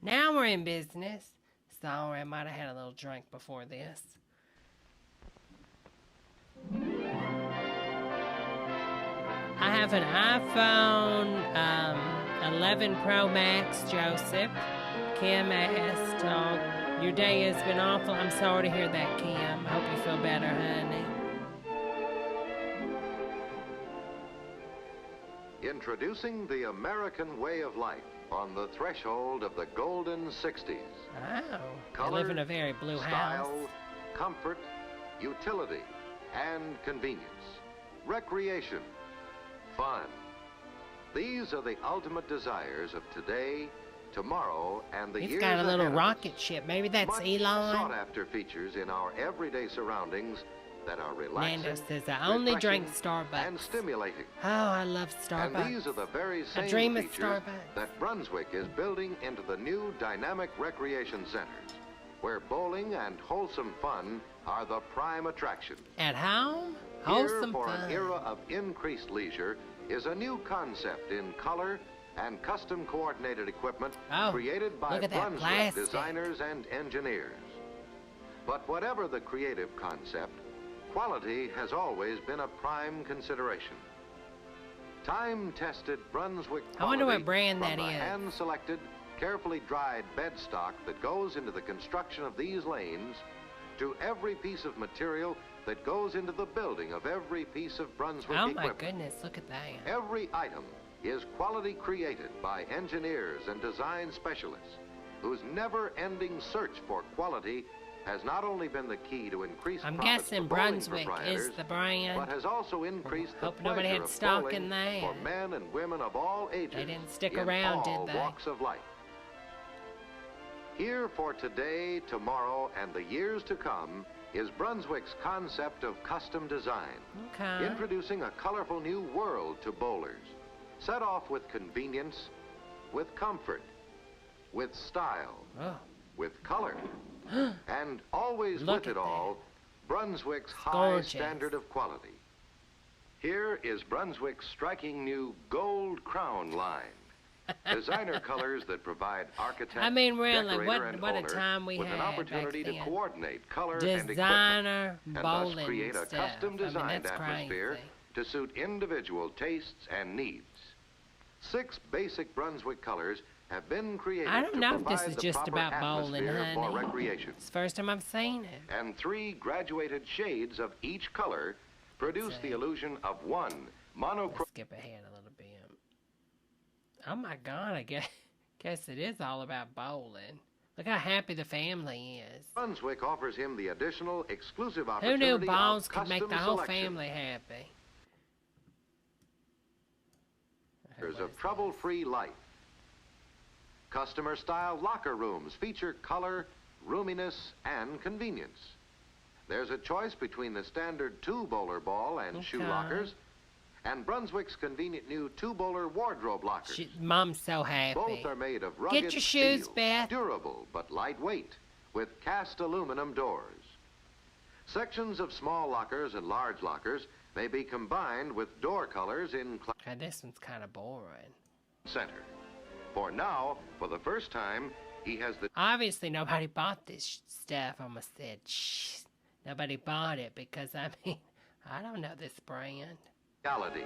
Now we're in business. Sorry, I might have had a little drink before this. I have an iPhone 11 Pro Max, Joseph. Kim asked, your day has been awful. I'm sorry to hear that, Kim. Hope you feel better, honey. Introducing the American way of life on the threshold of the golden 60s. Oh, Color, I live in a very blue style, house. comfort, utility, and convenience. Recreation, fun. These are the ultimate desires of today, tomorrow, and the years He's got a little ahead of rocket us. ship. Maybe that's Much Elon. sought-after features in our everyday surroundings that are relaxing, Nando says, I only drink refreshing, Starbucks. and stimulating. Oh, I love Starbucks. And these are the very same dream of features Starbucks. that Brunswick is building into the new dynamic recreation centers, where bowling and wholesome fun are the prime attraction. At home? Here, Wholesome for fun. an era of increased leisure, is a new concept in color and custom coordinated equipment created by look at that Brunswick plastic. designers and engineers. But whatever the creative concept, quality has always been a prime consideration. Time-tested Brunswick quality, I wonder what brand from that the is. hand-selected, carefully dried bed stock that goes into the construction of these lanes, to every piece of material that goes into the building of every piece of Brunswick Oh equipment. my goodness, look at that. Every item is quality created by engineers and design specialists whose never-ending search for quality has not only been the key to increased I'm profits guessing for bowling Brunswick is proprietors, the brand. but has also increased the Hope nobody pleasure had of stock bowling in that. for men and women of all ages. They didn't stick in around, all did they? walks of life. Here for today, tomorrow, and the years to come is Brunswick's concept of custom design. Okay. Introducing a colorful new world to bowlers. Set off with convenience, with comfort, with style, Oh. with color, and always Look with at it all, Brunswick's high gorgeous. standard of quality. Here is Brunswick's striking new Gold Crown line. Designer colors that provide architect, I mean, really, decorator, and what a owner time we with an had opportunity back to then. coordinate color and equipment, Designer and thus bowling create a stuff. custom I mean, designed that's atmosphere crazy. to suit individual tastes and needs. 6 basic Brunswick colors have been created I don't to know if this provide is the just proper about bowling, atmosphere for honey. recreation. It's the first time I've seen it. And 3 graduated shades of each color produce the illusion of one monochrome. Let's skip ahead a little bit. Oh my God, I guess it is all about bowling. Look how happy the family is. Brunswick offers him the additional exclusive Who opportunity knew of balls could custom make the whole selection. family happy? Years of trouble-free life. Customer-style locker rooms feature color, roominess, and convenience. There's a choice between the standard 2-bowler ball and shoe Okay. lockers, and Brunswick's convenient new 2-bowler wardrobe lockers. Mom's so happy. Both are made of rugged Get your shoes, steel, Beth. durable but lightweight, with cast aluminum doors. Sections of small lockers and large lockers may be combined with door colors in God, this one's kind of boring. center. For now, for the first time, he has the Obviously, nobody bought this stuff. I almost said, shh. Nobody bought it because, I mean, I don't know this brand. reality.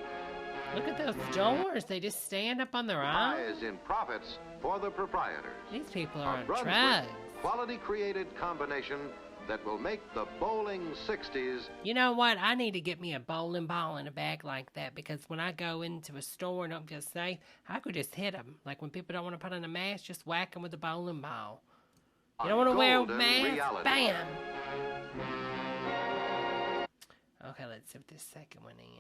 Look at those doors. They just stand up on their own. Rise in profits for the proprietors. These people are A on Brunswick drugs. quality created combination that will make the bowling 60s. You know what? I need to get me a bowling ball in a bag like that because when I go into a store and don't feel safe, I could just hit them. Like when people don't want to put on a mask, just whack them with a bowling ball. You don't want to wear a golden mask? reality. Bam! Okay, let's see what this second one is.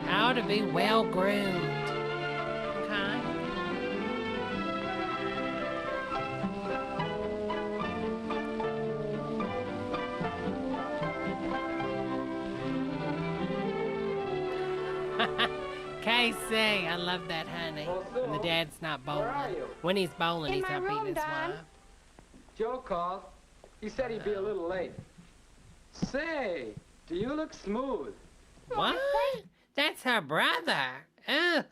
How to be well groomed. Okay. Casey, I love that, honey. When the dad's not bowling. When he's bowling, he's not beating his wife. Joe called. He said he'd be a little late. Say, do you look smooth? What? That's her brother. Ugh.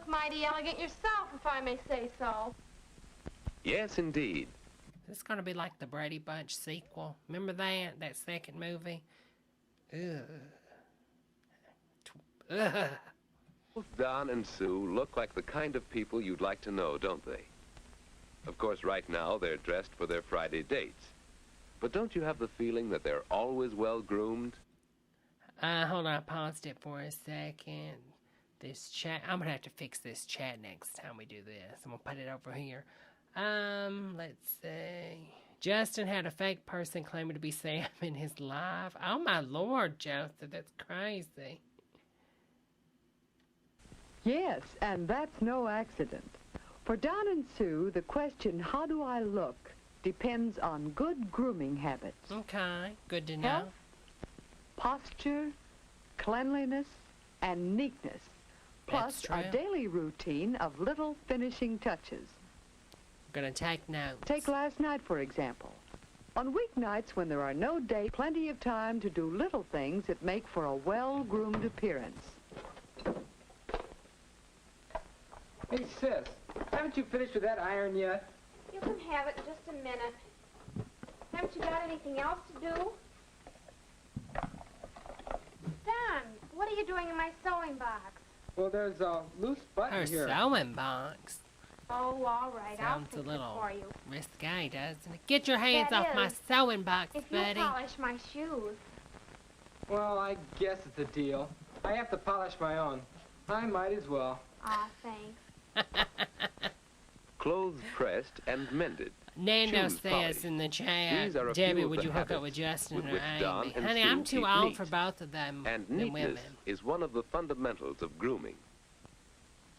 look mighty elegant yourself, if I may say so. Yes, indeed. This is going to be like the Brady Bunch sequel. Remember that second movie? Ugh. Ugh. Both Don and Sue look like the kind of people you'd like to know, don't they? Of course, right now, they're dressed for their Friday dates. But don't you have the feeling that they're always well-groomed? Hold on, I paused it for a second. This chat, I'm going to have to fix this chat next time we do this. I'm going to put it over here. Let's see. Justin had a fake person claiming to be Sam in his live. Oh, my Lord, Joseph, that's crazy. Yes, and that's no accident. For Don and Sue, the question, how do I look, depends on good grooming habits. Okay, good to know. Health, posture, cleanliness, and neatness, plus a daily routine of little finishing touches. I'm going to take notes. Take last night, for example. On weeknights, when there are no dates, plenty of time to do little things that make for a well-groomed appearance. Hey, sis, haven't you finished with that iron yet? You can have it in just a minute. Haven't you got anything else to do? Don, what are you doing in my sewing box? Well, there's a loose button Her here. sewing box. Oh, all right, I'll Sounds a fix little it for you. risque, doesn't it? Get your hands That off my is, sewing box, If you buddy. polish my shoes. Well, I guess it's a deal. I have to polish my own. I might as well. Aw, thanks. Clothes pressed and mended. Nando Shoes says polished. in the chat, These are a Debbie, few of would the you hook up habits with Justin with or which Don Amy? and Honey, Sue I'm too keep old neat. for both of them And than neatness women. is one of the fundamentals of grooming.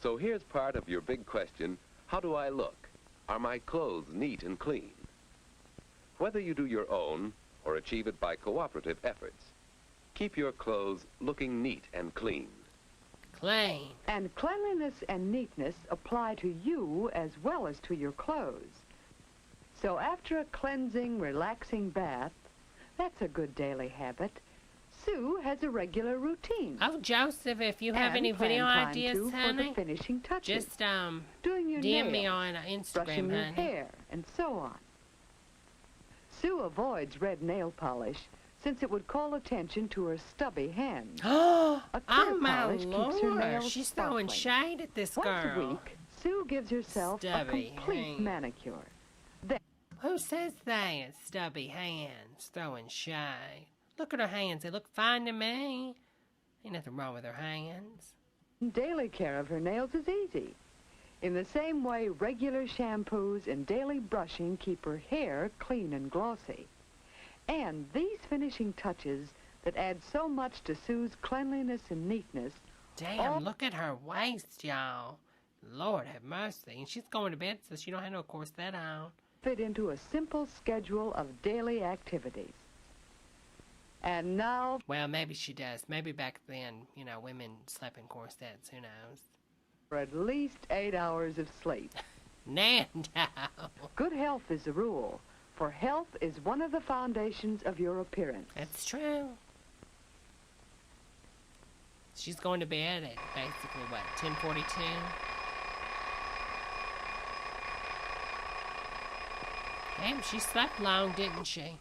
So here's part of your big question, how do I look? Are my clothes neat and clean? Whether you do your own or achieve it by cooperative efforts, keep your clothes looking neat and clean. Clean. And cleanliness and neatness apply to you as well as to your clothes. So after a cleansing, relaxing bath, that's a good daily habit, Sue has a regular routine. Oh, Joseph, if you have And any video plan time, ideas, too, for honey, the finishing touches. just doing your DM me nails, on brushing Instagram, your honey. hair, and so on. Sue avoids red nail polish since it would call attention to her stubby hands. Oh, A clear my polish keeps her Lord. nails She's throwing sparkling. shade at this Once girl. a week, Sue gives herself Stubby a complete hands. manicure. Who says that? Stubby hands, throwing shade. Look at her hands. They look fine to me. Ain't nothing wrong with her hands. Daily care of her nails is easy. In the same way, regular shampoos and daily brushing keep her hair clean and glossy. And these finishing touches that add so much to Sue's cleanliness and neatness. Damn, look at her waist, y'all. Lord have mercy. And she's going to bed, so she don't have no corset on. Fit into a simple schedule of daily activities. And now, Well, maybe she does. Maybe back then, you know, women slept in corsets. Who knows? for at least 8 hours of sleep. Nando. Good health is the rule, for health is one of the foundations of your appearance. That's true. She's going to bed at basically, what, 10:42? Damn, she slept long, didn't she?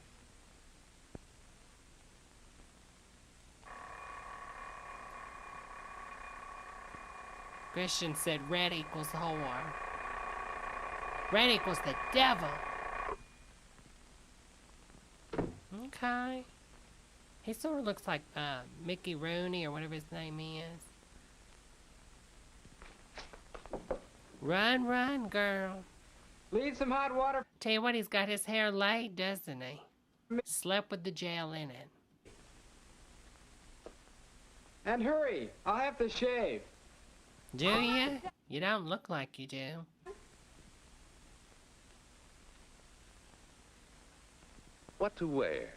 Christian said red equals whore. Red equals the devil. Okay. He sort of looks like Mickey Rooney or whatever his name is. Run, run, girl. Leave some hot water. Tell you what, he's got his hair laid, doesn't he? Slept with the gel in it. And hurry, I'll have to shave. Do you? You don't look like you do. What to wear?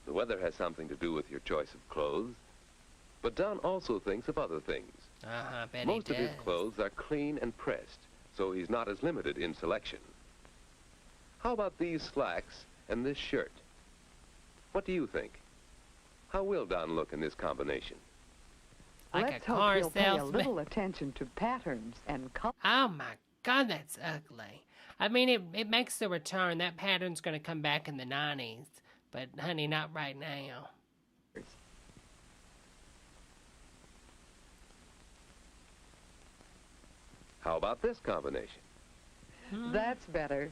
The weather has something to do with your choice of clothes, but Don also thinks of other things. I bet Most he of does. his clothes are clean and pressed, so he's not as limited in selection. How about these slacks and this shirt? What do you think? How will Don look in this combination? Like Let's a hope car he'll pay a salesman. little attention to patterns and color. Oh my God, that's ugly. I mean, it makes the return. That pattern's going to come back in the 90s. But, honey, not right now. How about this combination? That's better.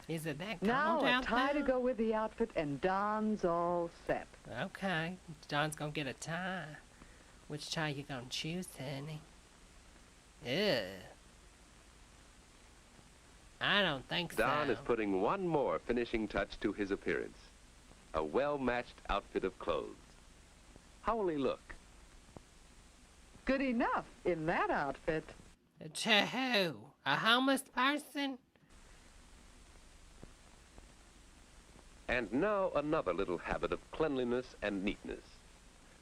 Is it that Now cold a out tie to there? go with the outfit, and Don's all set. Okay. Don's going to get a tie. Which tie you going to choose, honey? Ew. I don't think so. Don is putting one more finishing touch to his appearance. A well-matched outfit of clothes. How will he look? Good enough in that outfit. To who? A homeless person? And now another little habit of cleanliness and neatness.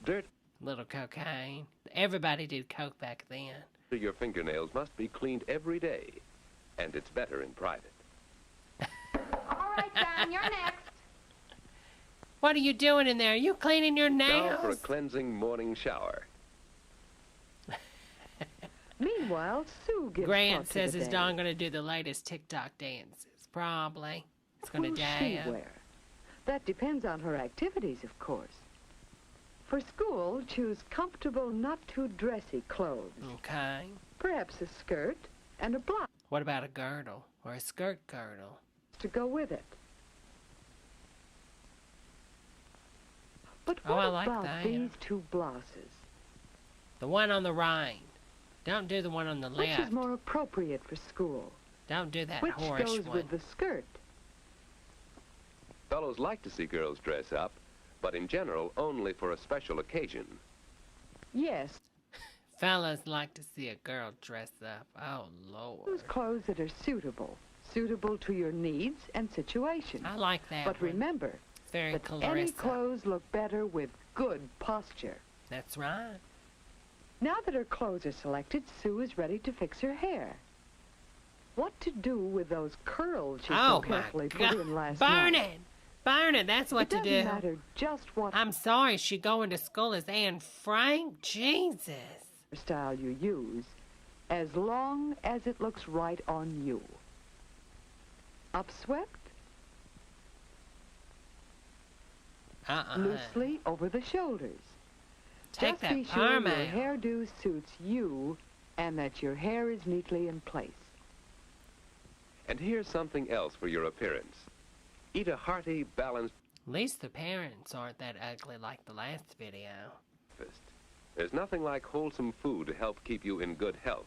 Dirt Little cocaine. Everybody did coke back then. to your fingernails must be cleaned every day, and it's better in private. All right, Don, you're next. What are you doing in there? Are you cleaning your Now for a nails? cleansing morning shower. Meanwhile, Sue gives Grant thought to says, the is day. Don going to do the latest TikTok dances? Probably. It's going What to will she dance. wear? That depends on her activities, of course. For school, choose comfortable, not too dressy clothes. Okay. Perhaps a skirt and a blouse What about a girdle? Or a skirt girdle? to go with it. But Oh, what I like about that. these two blouses? The one on the right. Don't do the one on the Which left. is more appropriate for school? Don't do that Which horse goes one. with the skirt? Fellows like to see girls dress up, but in general only for a special occasion. Yes, Fellas like to see a girl dress up. Oh, choose Lord. clothes that are suitable to your needs and situation. I like that But one. remember It's very that any Clarissa. clothes look better with good posture. That's right. Now that her clothes are selected, Sue is ready to fix her hair. What to do with those curls she Oh, so my carefully put God. in last Burn night? it. Burn it. That's what It to doesn't do. matter just what I'm sorry she going to school as Anne Frank. Jesus. style you use, as long as it looks right on you. Upswept, loosely over the shoulders. Take Just that be sure perm your out. hairdo suits you and that your hair is neatly in place. And here's something else for your appearance. Eat a hearty, balanced At least the parents aren't that ugly like the last video. breakfast. There's nothing like wholesome food to help keep you in good health.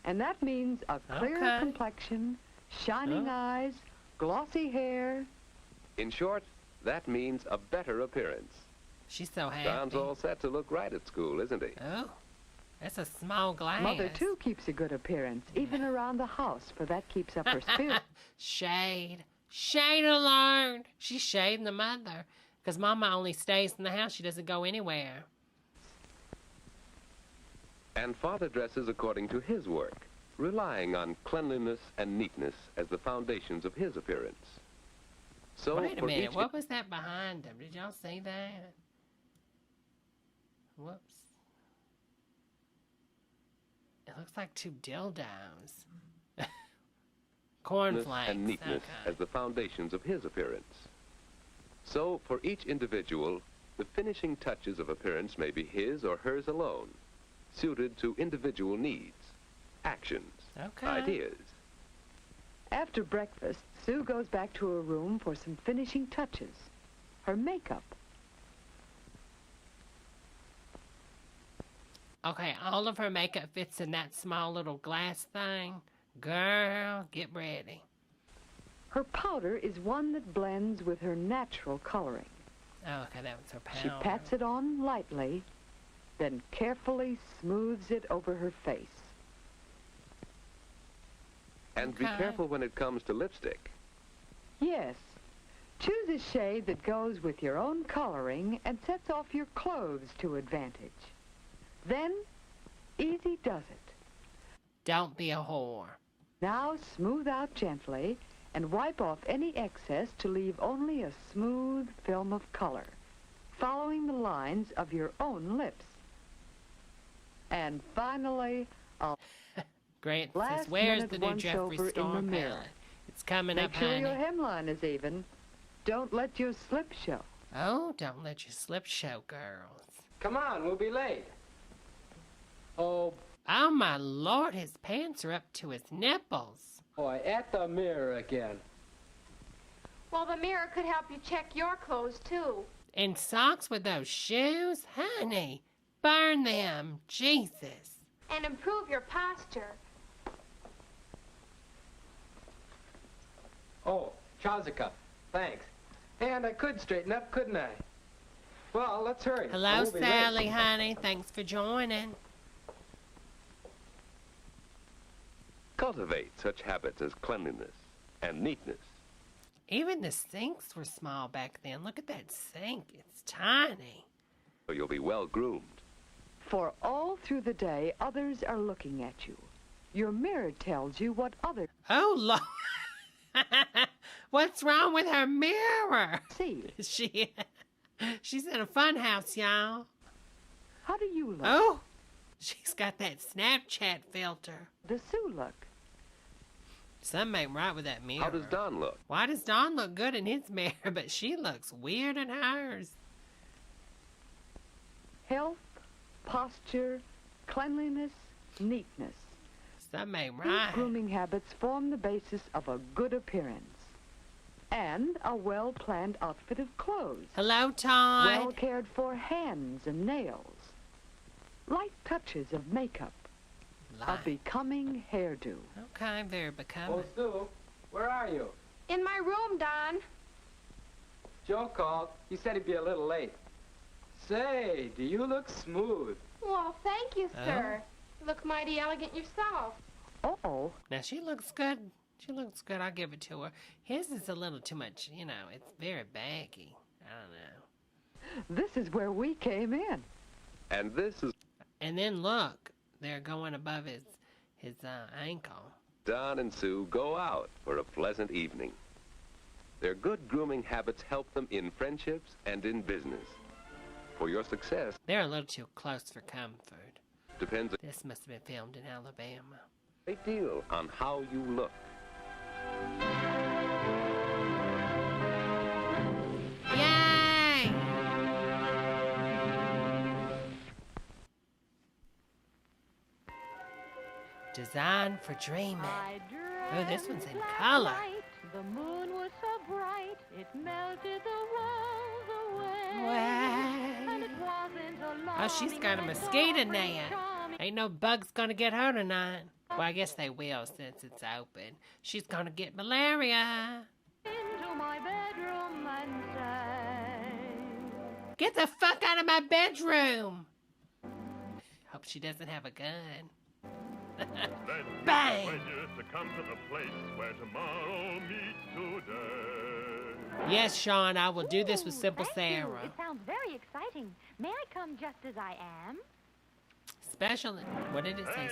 And that means a clearer Okay. complexion, shining Oh. eyes, glossy hair. In short, that means a better appearance. She's so happy. Don's all set to look right at school, isn't he? Oh, that's a small glass. Mother, too, keeps a good appearance, even around the house, for that keeps up her spirit. Shade. Shade alert. She's shading the mother. Because Mama only stays in the house. She doesn't go anywhere. And Father dresses according to his work, relying on cleanliness and neatness as the foundations of his appearance. So Wait a for minute. each What was that behind him? Did y'all see that? Whoops. It looks like two dildos. Cornflakes. and neatness Okay. as the foundations of his appearance. So, for each individual, the finishing touches of appearance may be his or hers alone, suited to individual needs, actions, Okay. ideas. After breakfast, Sue goes back to her room for some finishing touches. Her makeup. Okay, all of her makeup fits in that small little glass thing. Girl, get ready. Her powder is one that blends with her natural coloring. Oh, okay, that was her powder. She pats it on lightly, then carefully smooths it over her face. And be Okay. careful when it comes to lipstick. Yes, choose a shade that goes with your own coloring and sets off your clothes to advantage. Then, easy does it. Don't be a whore. Now smooth out gently and wipe off any excess to leave only a smooth film of color. following the lines of your own lips. And finally, a Grant says, last where's minute the new Jeffree once-over in Star the mirror. palette? It's coming Make up, sure honey. your hemline is even. Don't let your slip show. Oh, don't let your slip show, girls. Come on, we'll be late. Oh, Oh, my Lord, his pants are up to his nipples. boy, at the mirror again. Well, the mirror could help you check your clothes, too. And socks with those shoes? Honey, burn them. Jesus. And improve your posture. Oh, trouser cuff. Thanks. And I could straighten up, couldn't I? Well, let's hurry. Hello, We'll be late. Sally, honey. Thanks for joining. Cultivate such habits as cleanliness and neatness. Even the sinks were small back then. Look at that sink. It's tiny. So you'll be well groomed. For all through the day, others are looking at you. Your mirror tells you what others Oh, Lord. What's wrong with her mirror? see. She's in a fun house, y'all. How do you look? Oh, she's got that Snapchat filter. Does Sue look? Something ain't right with that mirror. How does Don look? Why does Don look good in his mirror, but she looks weird in hers? Health, posture, cleanliness, neatness. Something ain't These right. grooming habits form the basis of a good appearance and a well-planned outfit of clothes. Hello, Todd. Well cared for hands and nails. Light touches of makeup. A Light. becoming hairdo. Okay, very becoming. Oh, Sue, where are you? In my room, Don. Joe called. He said he'd be a little late. Say, do you look smooth? Well, thank you, sir. Look mighty elegant yourself. Uh-oh. Now, she looks good. She looks good. I'll give it to her. His is a little too much, you know, it's very baggy. I don't know. This is where we came in. And this is And then look, they're going above his ankle. Don and Sue go out for a pleasant evening. Their good grooming habits help them in friendships and in business. For your success They're a little too close for comfort. depends a This must have been filmed in Alabama. great deal on how you look. Yay! Designed for dreaming. Oh, this one's in color. The moon was so bright, it melted the walls away. Way. And it wasn't Oh, alarming she's got a and it mosquito wasn't net. charming. Ain't no bugs gonna get her tonight. Well, I guess they will since it's open. She's gonna get malaria. Into my bedroom and sang. Get the fuck out of my bedroom! Hope she doesn't have a gun. Bang! To come to the place where tomorrow meets today. Yes, Sean, I will do this with Ooh, Simple thank you. Sarah. It sounds very exciting. May I come just as I am? Special. What did it say? Hey,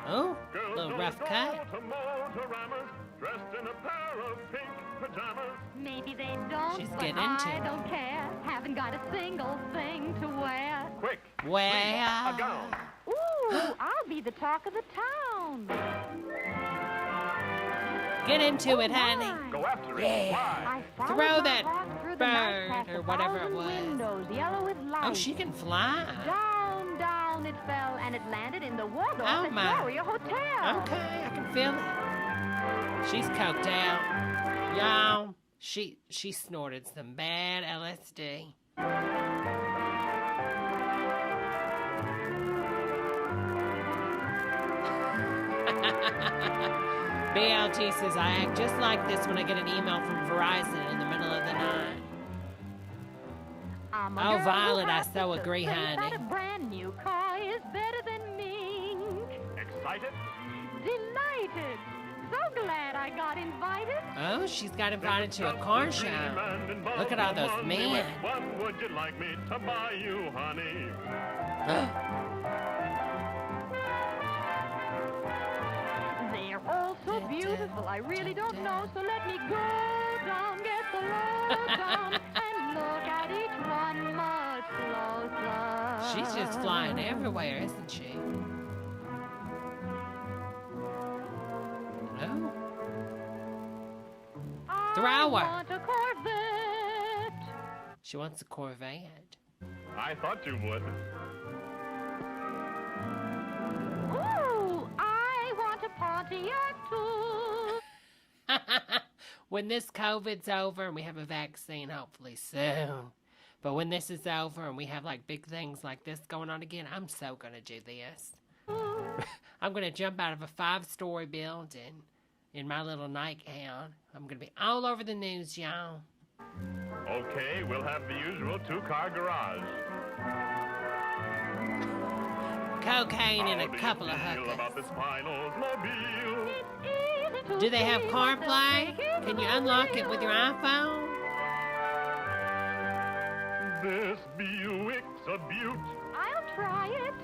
Oh, girls little don't rough go cut. to Motoramas dressed in a pair of pink pajamas. Maybe they don't, She's but getting I into it. don't care. Haven't got a single thing to wear. Quick, Well, a gown. Ooh, I'll be the talk of the town. get into it, honey. My. Go after it. Yeah. Fly. I followed Throw my that heart through the bird night past or a whatever it thousand was. Windows, yellow with light. Oh, she can fly. Down, down it fell, and it landed in the Waldorf Oh, my. Astoria Hotel. Okay, I can feel it. She's coked out. Y'all, she snorted some bad LSD. BLT says, I act just like this when I get an email from Verizon in the middle of the night. I'm a Oh, girl who Violet, I has so to agree, think honey. that a brand new car is better than mink. Excited? Delighted. So glad I got invited. Oh, she's got invited to a car show. Look at all those men. One would you like me to buy you, honey? They're all so beautiful, I really don't know. So let me go down, get the lowdown, and look at each one. My She's just flying everywhere, isn't she? No. Throw I her. want a Corvette. She wants a Corvette. I thought you would. Ooh, I want a Pontiac too. When this COVID's over and we have a vaccine, hopefully soon. But when this is over and we have like big things like this going on again, I'm so gonna do this. I'm gonna jump out of a 5-story building in my little nightgown. I'm gonna be all over the news, y'all. Okay, we'll have the usual 2-car garage. Cocaine and How a do couple you of feel about hookers. this fine Oldsmobile? Do they have CarPlay? Can you unlock it with your iPhone? This Buick's a beaut. I'll try it.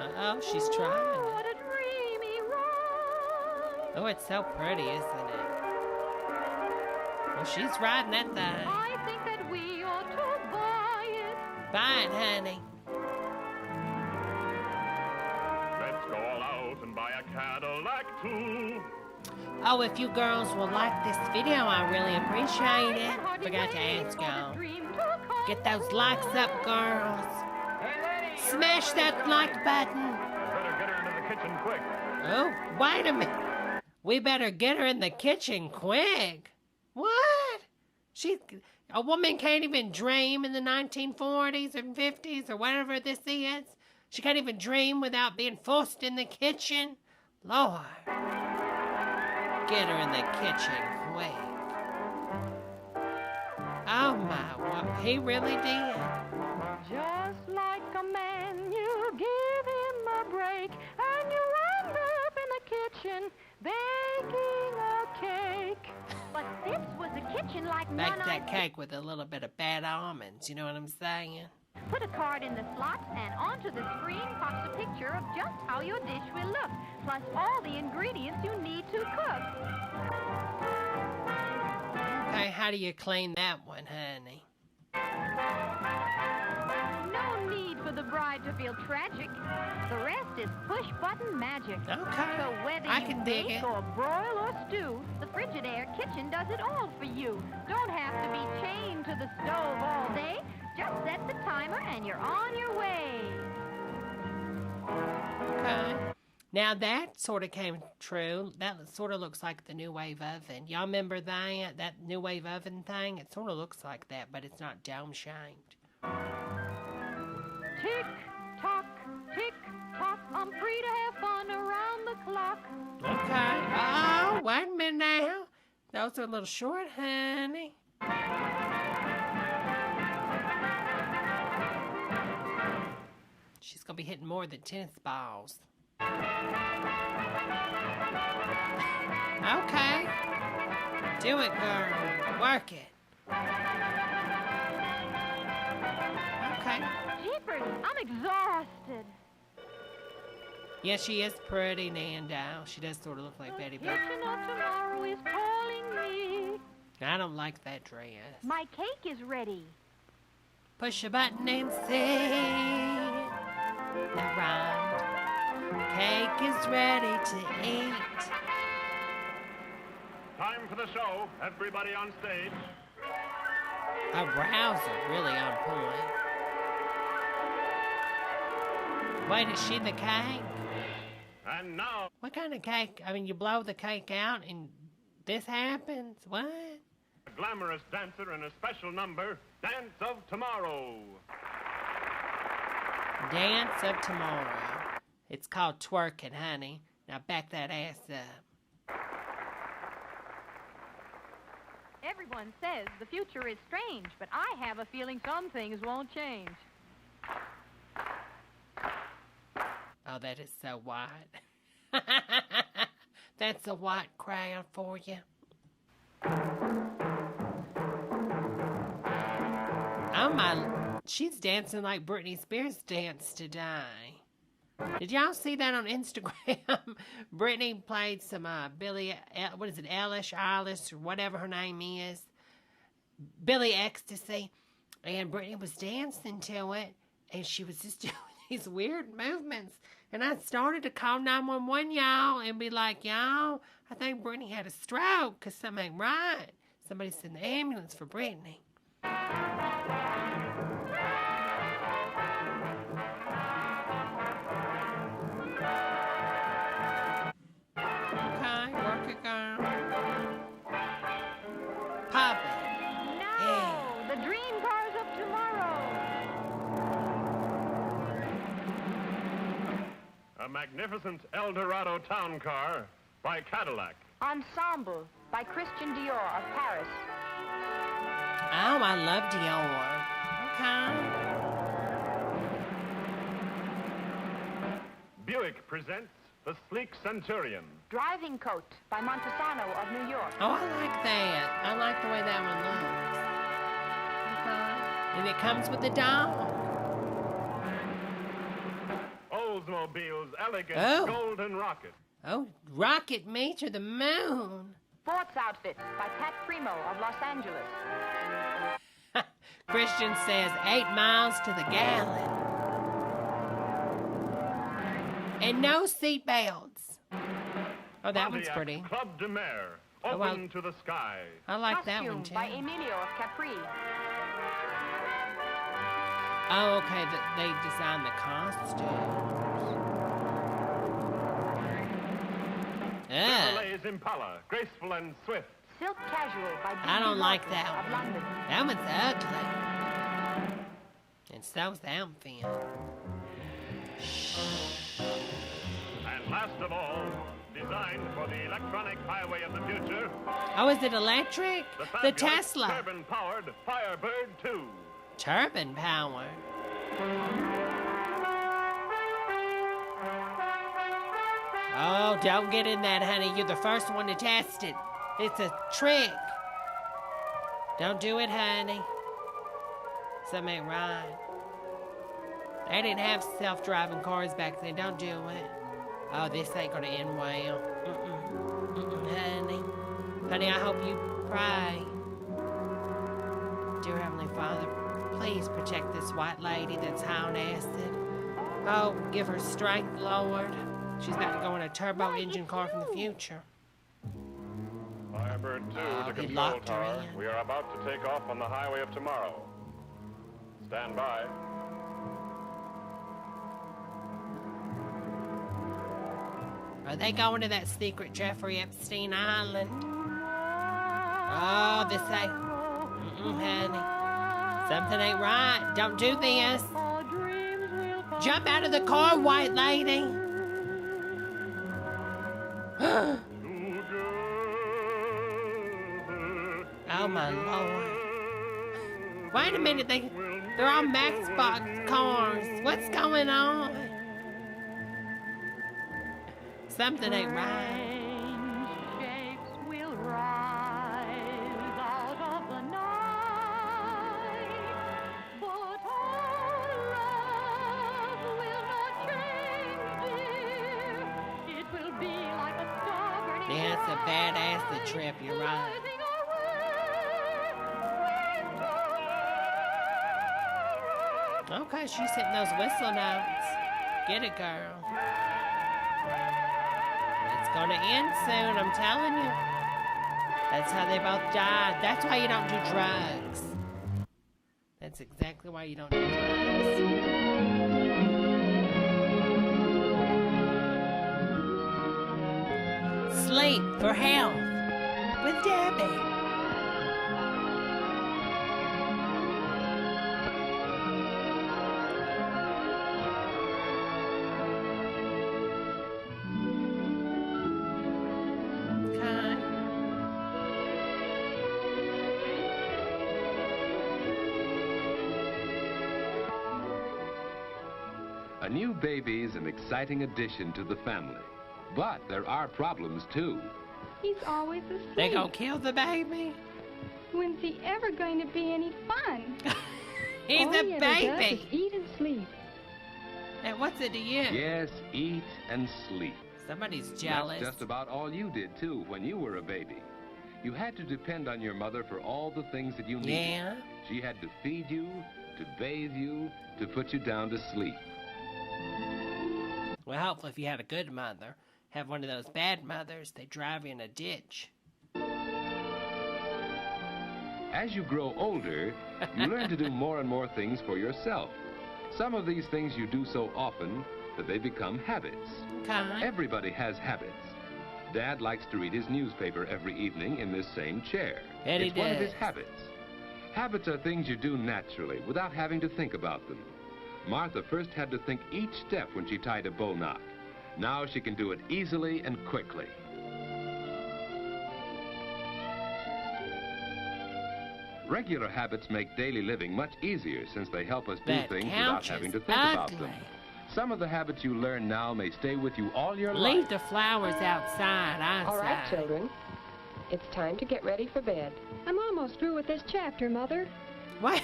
Uh-oh, she's trying What it. a dreamy ride. Oh, it's so pretty, isn't it? Well, she's riding that thing. I think that we ought to buy it. Buy it, honey. Let's go all out and buy a Cadillac too. Oh, if you girls will like this video, I really appreciate it. Forgot to ask y'all. Get those likes up, girls. Smash that like button. Better get her into the kitchen quick. Oh, wait a minute. We better get her in the kitchen quick. What? A woman can't even dream in the 1940s or 50s or whatever this is. She can't even dream without being forced in the kitchen. Lord. Get her in the kitchen quick. Oh my, what? He really did. Just like a man, you give him a break, and you end up in the kitchen baking a cake. But this was a kitchen like Bake none that I've cake with a little bit of bad almonds. You know what I'm saying? Put a card in the slot, and onto the screen pops a picture of just how your dish will look, plus all the ingredients you need to cook. Okay, how do you clean that one, honey? No need for the bride to feel tragic. The rest is push-button magic. Okay, So whether I you can dig bake it. or broil or stew, the Frigidaire kitchen does it all for you. Don't have to be chained to the stove all day. Just set the timer and you're on your way. Okay. Now that sort of came true. That sort of looks like the new wave oven. Y'all remember that? That new wave oven thing? It sort of looks like that, but it's not dome-shaped. Tick-tock, tick-tock, I'm free to have fun around the clock. Okay. Oh, wait a minute now. Those are a little short, honey. She's going to be hitting more than tennis balls. Okay. Do it, girl. Work it. Okay. Jeepers, I'm exhausted. Yeah, she is pretty, Nando. She does sort of look like Betty The Boop. kitchen of tomorrow is calling me. I don't like that dress. My cake is ready. Push a button and sing. That rhymed. Cake is ready to eat. Time for the show. Everybody on stage. Her brows are really on point. Wait, is she the cake? And now, What kind of cake? I mean, you blow the cake out and this happens? What? a glamorous dancer in a special number, Dance of Tomorrow. Dance of Tomorrow. It's called twerking, honey. Now back that ass up. Everyone says the future is strange, but I have a feeling some things won't change. Oh, that is so white. That's a white crowd for you. Oh my, she's dancing like Britney Spears danced today. Did y'all see that on Instagram? Britney played some Billie, what is it, Eilish, or whatever her name is. Billie Ecstasy. And Britney was dancing to it. And she was just doing these weird movements. And I started to call 911, y'all, and be like, y'all, I think Brittany had a stroke because something ain't right. Somebody sent the ambulance for Brittany. Okay, work it, girl. Pop it. No, Yeah. the dream car's of tomorrow. A magnificent Eldorado town car by Cadillac. Ensemble by Christian Dior of Paris. Oh, I love Dior. Okay. Buick presents the sleek Centurion. Driving Coat by Montesano of New York. Oh, I like that. I like the way that one looks. And it comes with the dog. Oldsmobile's elegant Oh. golden rocket. Oh, rocket me to the moon. Sports Outfit by Pat Primo of Los Angeles. Christian says 8 miles to the gallon. And no seat belts. Oh, that one's Pontiac pretty. Club de Mer, Oh, open to the sky. I like that one, Costume too. by Emilio of Capri. Oh, okay, they designed the costumes. Chevrolet's Impala, graceful and swift. Silk Casual by I don't B.B. like Lawson that of one. London. That one's ugly. And so's the outfit. And last of all, designed for the electronic highway of the future, Oh, is it electric? The fabulous Tesla. turbine-powered Firebird 2. Turbine power. Oh, don't get in that, honey. You're the first one to test it. It's a trick. Don't do it, honey. Something ain't right. They didn't have self-driving cars back then. Don't do it. Oh, this ain't gonna end well. Honey. Honey, I hope you pray. Dear Heavenly Father, please protect this white lady that's high on acid. Oh, give her strength, Lord. She's about to go in a turbo engine car from the future. Firebird 2 Oh, to he Control locked her Tower. in. We are about to take off on the highway of tomorrow. Stand by. Are they going to that secret Jeffrey Epstein Island? Oh, this ain't... honey. Something ain't right. Don't do this. Jump out of the car, white lady. Oh, my Lord. Wait a minute. They're all Maxbox cars. What's going on? Something ain't right. Shapes will rise out of the night, but our love will not change, dear. It will be like a star burning. Yeah, it's a badass trip, you're right. Okay, she's hitting those whistle notes. Get it, girl. It's gonna end soon, I'm telling you. That's how they both died. That's why you don't do drugs. That's exactly why you don't do drugs. Sleep for health with Debbie. A new baby is an exciting addition to the family. But there are problems, too. He's always asleep. They gonna kill the baby? When's he ever going to be any fun? He's All a he ever does baby. is eat and sleep. And what's it to you? Yes, eat and sleep. Somebody's jealous. That's just about all you did, too, when you were a baby. You had to depend on your mother for all the things that you needed. Yeah. She had to feed you, to bathe you, to put you down to sleep. Well, hopefully if you had a good mother, have one of those bad mothers, they drive you in a ditch. As you grow older, you learn to do more and more things for yourself. Some of these things you do so often that they become habits. Okay. Everybody has habits. Dad likes to read his newspaper every evening in this same chair. And he it's one of his does. habits. Habits are things you do naturally, without having to think about them. Martha first had to think each step when she tied a bow knot. Now she can do it easily and quickly. Regular habits make daily living much easier since they help us do That things without couch having is to think about ugly. them. Some of the habits you learn now may stay with you all your Leave life. the flowers outside. All right, children. It's time to get ready for bed. I'm almost through with this chapter, Mother. Wait.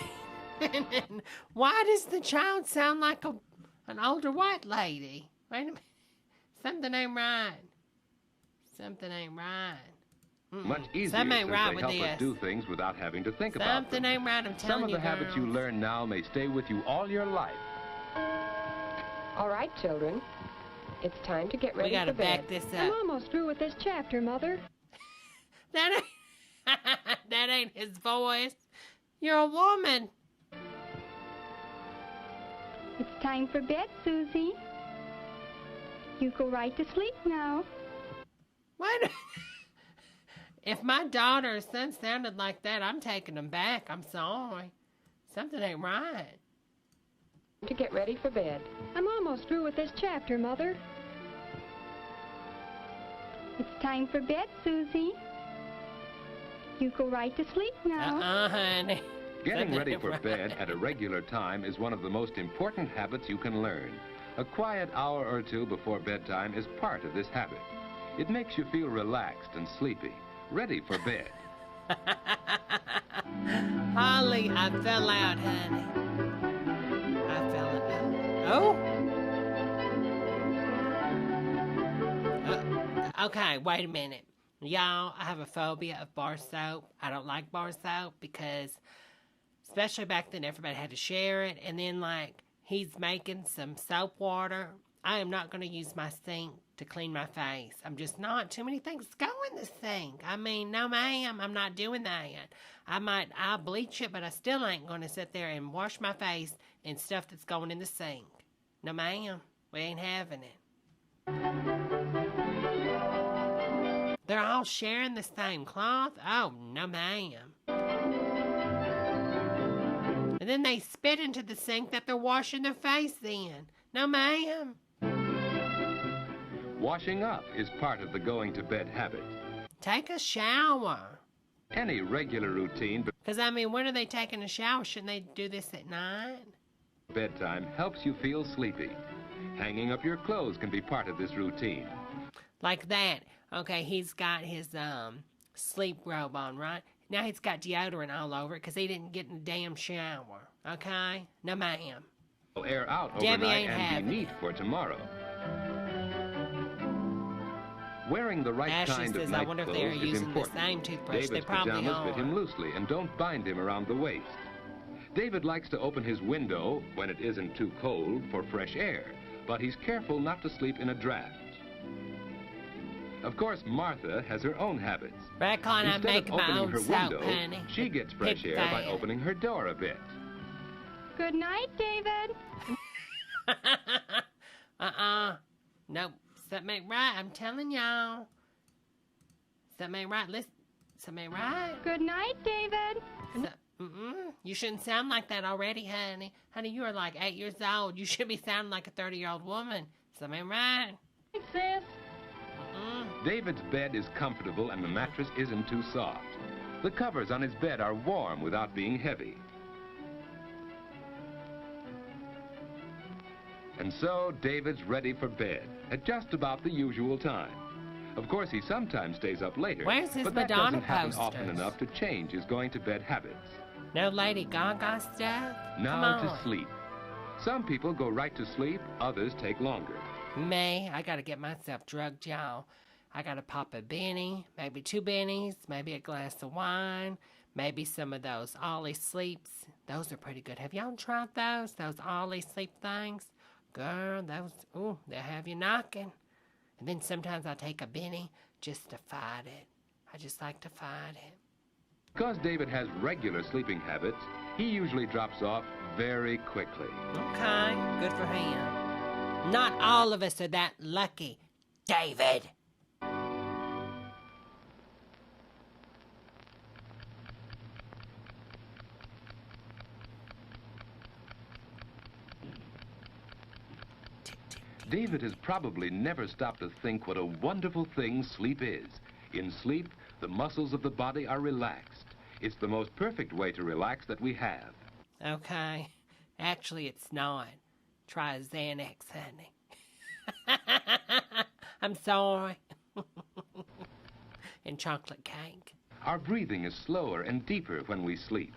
Why does the child sound like an older white lady? Wait a minute. Something ain't right. Something ain't right. Much easier Something ain't since right they with help us this. do things without having to think about Something them. ain't right, I'm Some telling of you, the habits you girls. learn now may stay with you all your life. All right, children. It's time to get ready We gotta for bed. back this I'm up. almost through with this chapter, Mother. That ain't, that ain't his voice. You're a woman. It's time for bed, Susie. You go right to sleep now. What? If my daughter or son sounded like that, I'm taking them back. I'm sorry. Something ain't right. To get ready for bed. I'm almost through with this chapter, Mother. It's time for bed, Susie. You go right to sleep now. Honey. Getting Something ready ain't for right. bed at a regular time is one of the most important habits you can learn. A quiet hour or two before bedtime is part of this habit. It makes you feel relaxed and sleepy, ready for bed. Holly, I fell out, honey. I fell out. Oh? Okay, wait a minute. Y'all, I have a phobia of bar soap. I don't like bar soap because, especially back then, everybody had to share it. And then, like, he's making some soap water. I am not going to use my sink to clean my face. I'm just not. Too many things go in the sink. I mean, no, ma'am, I'm not doing that. I'll bleach it, but I still ain't going to sit there and wash my face in stuff that's going in the sink. No, ma'am, we ain't having it. They're all sharing the same cloth? Oh, no, ma'am. And then they spit into the sink that they're washing their face in. No, ma'am. Washing up is part of the going to bed habit. Take a shower. Any regular routine Because, I mean, when are they taking a shower? Shouldn't they do this at night? bedtime helps you feel sleepy. Hanging up your clothes can be part of this routine. Like that. Okay, he's got his sleep robe on, right? Now he's got deodorant all over it because he didn't get in the damn shower. Okay? No, ma'am. Will air out Debbie overnight ain't and having be neat for tomorrow. Wearing the right Ashley kind says, of I night wonder if clothes they're is using the important. same toothbrush. They David's probably pajamas fit him are. loosely and don't bind him around the waist. David likes to open his window when it isn't too cold for fresh air, but he's careful not to sleep in a draft. Of course, Martha has her own habits. Back on, I'm Instead of making my opening own her soap, window, honey. she gets fresh Pick air by that. opening her door a bit. Good night, David. Nope. Something ain't right. I'm telling y'all. Something ain't right. Listen. Something ain't right. Good night, David. You shouldn't sound like that already, honey. Honey, you are like 8 years old. You should be sounding like a 30-year-old woman. Something ain't right. Sis. David's bed is comfortable and the mattress isn't too soft. The covers on his bed are warm without being heavy. And so David's ready for bed at just about the usual time. Of course, he sometimes stays up later, Where's his but that Madonna doesn't happen often posters? enough to change his going to bed habits. No Lady Gaga stuff? Come Now on. to sleep. Some people go right to sleep, others take longer. Me, I gotta get myself drugged, y'all. I gotta pop a Benny, maybe 2 Bennies, maybe a glass of wine, maybe some of those Ollie Sleeps Those are pretty good. Have y'all tried those? Those Ollie sleep things? Girl, those, ooh, they'll have you knocking. And then sometimes I take a Benny just to fight it. I just like to fight it. Because David has regular sleeping habits, he usually drops off very quickly. Okay, good for him. Not all of us are that lucky, David. David has probably never stopped to think what a wonderful thing sleep is. In sleep, the muscles of the body are relaxed. It's the most perfect way to relax that we have. Okay. Actually, it's not. Try a Xanax, honey. I'm sorry. And chocolate cake. Our breathing is slower and deeper when we sleep.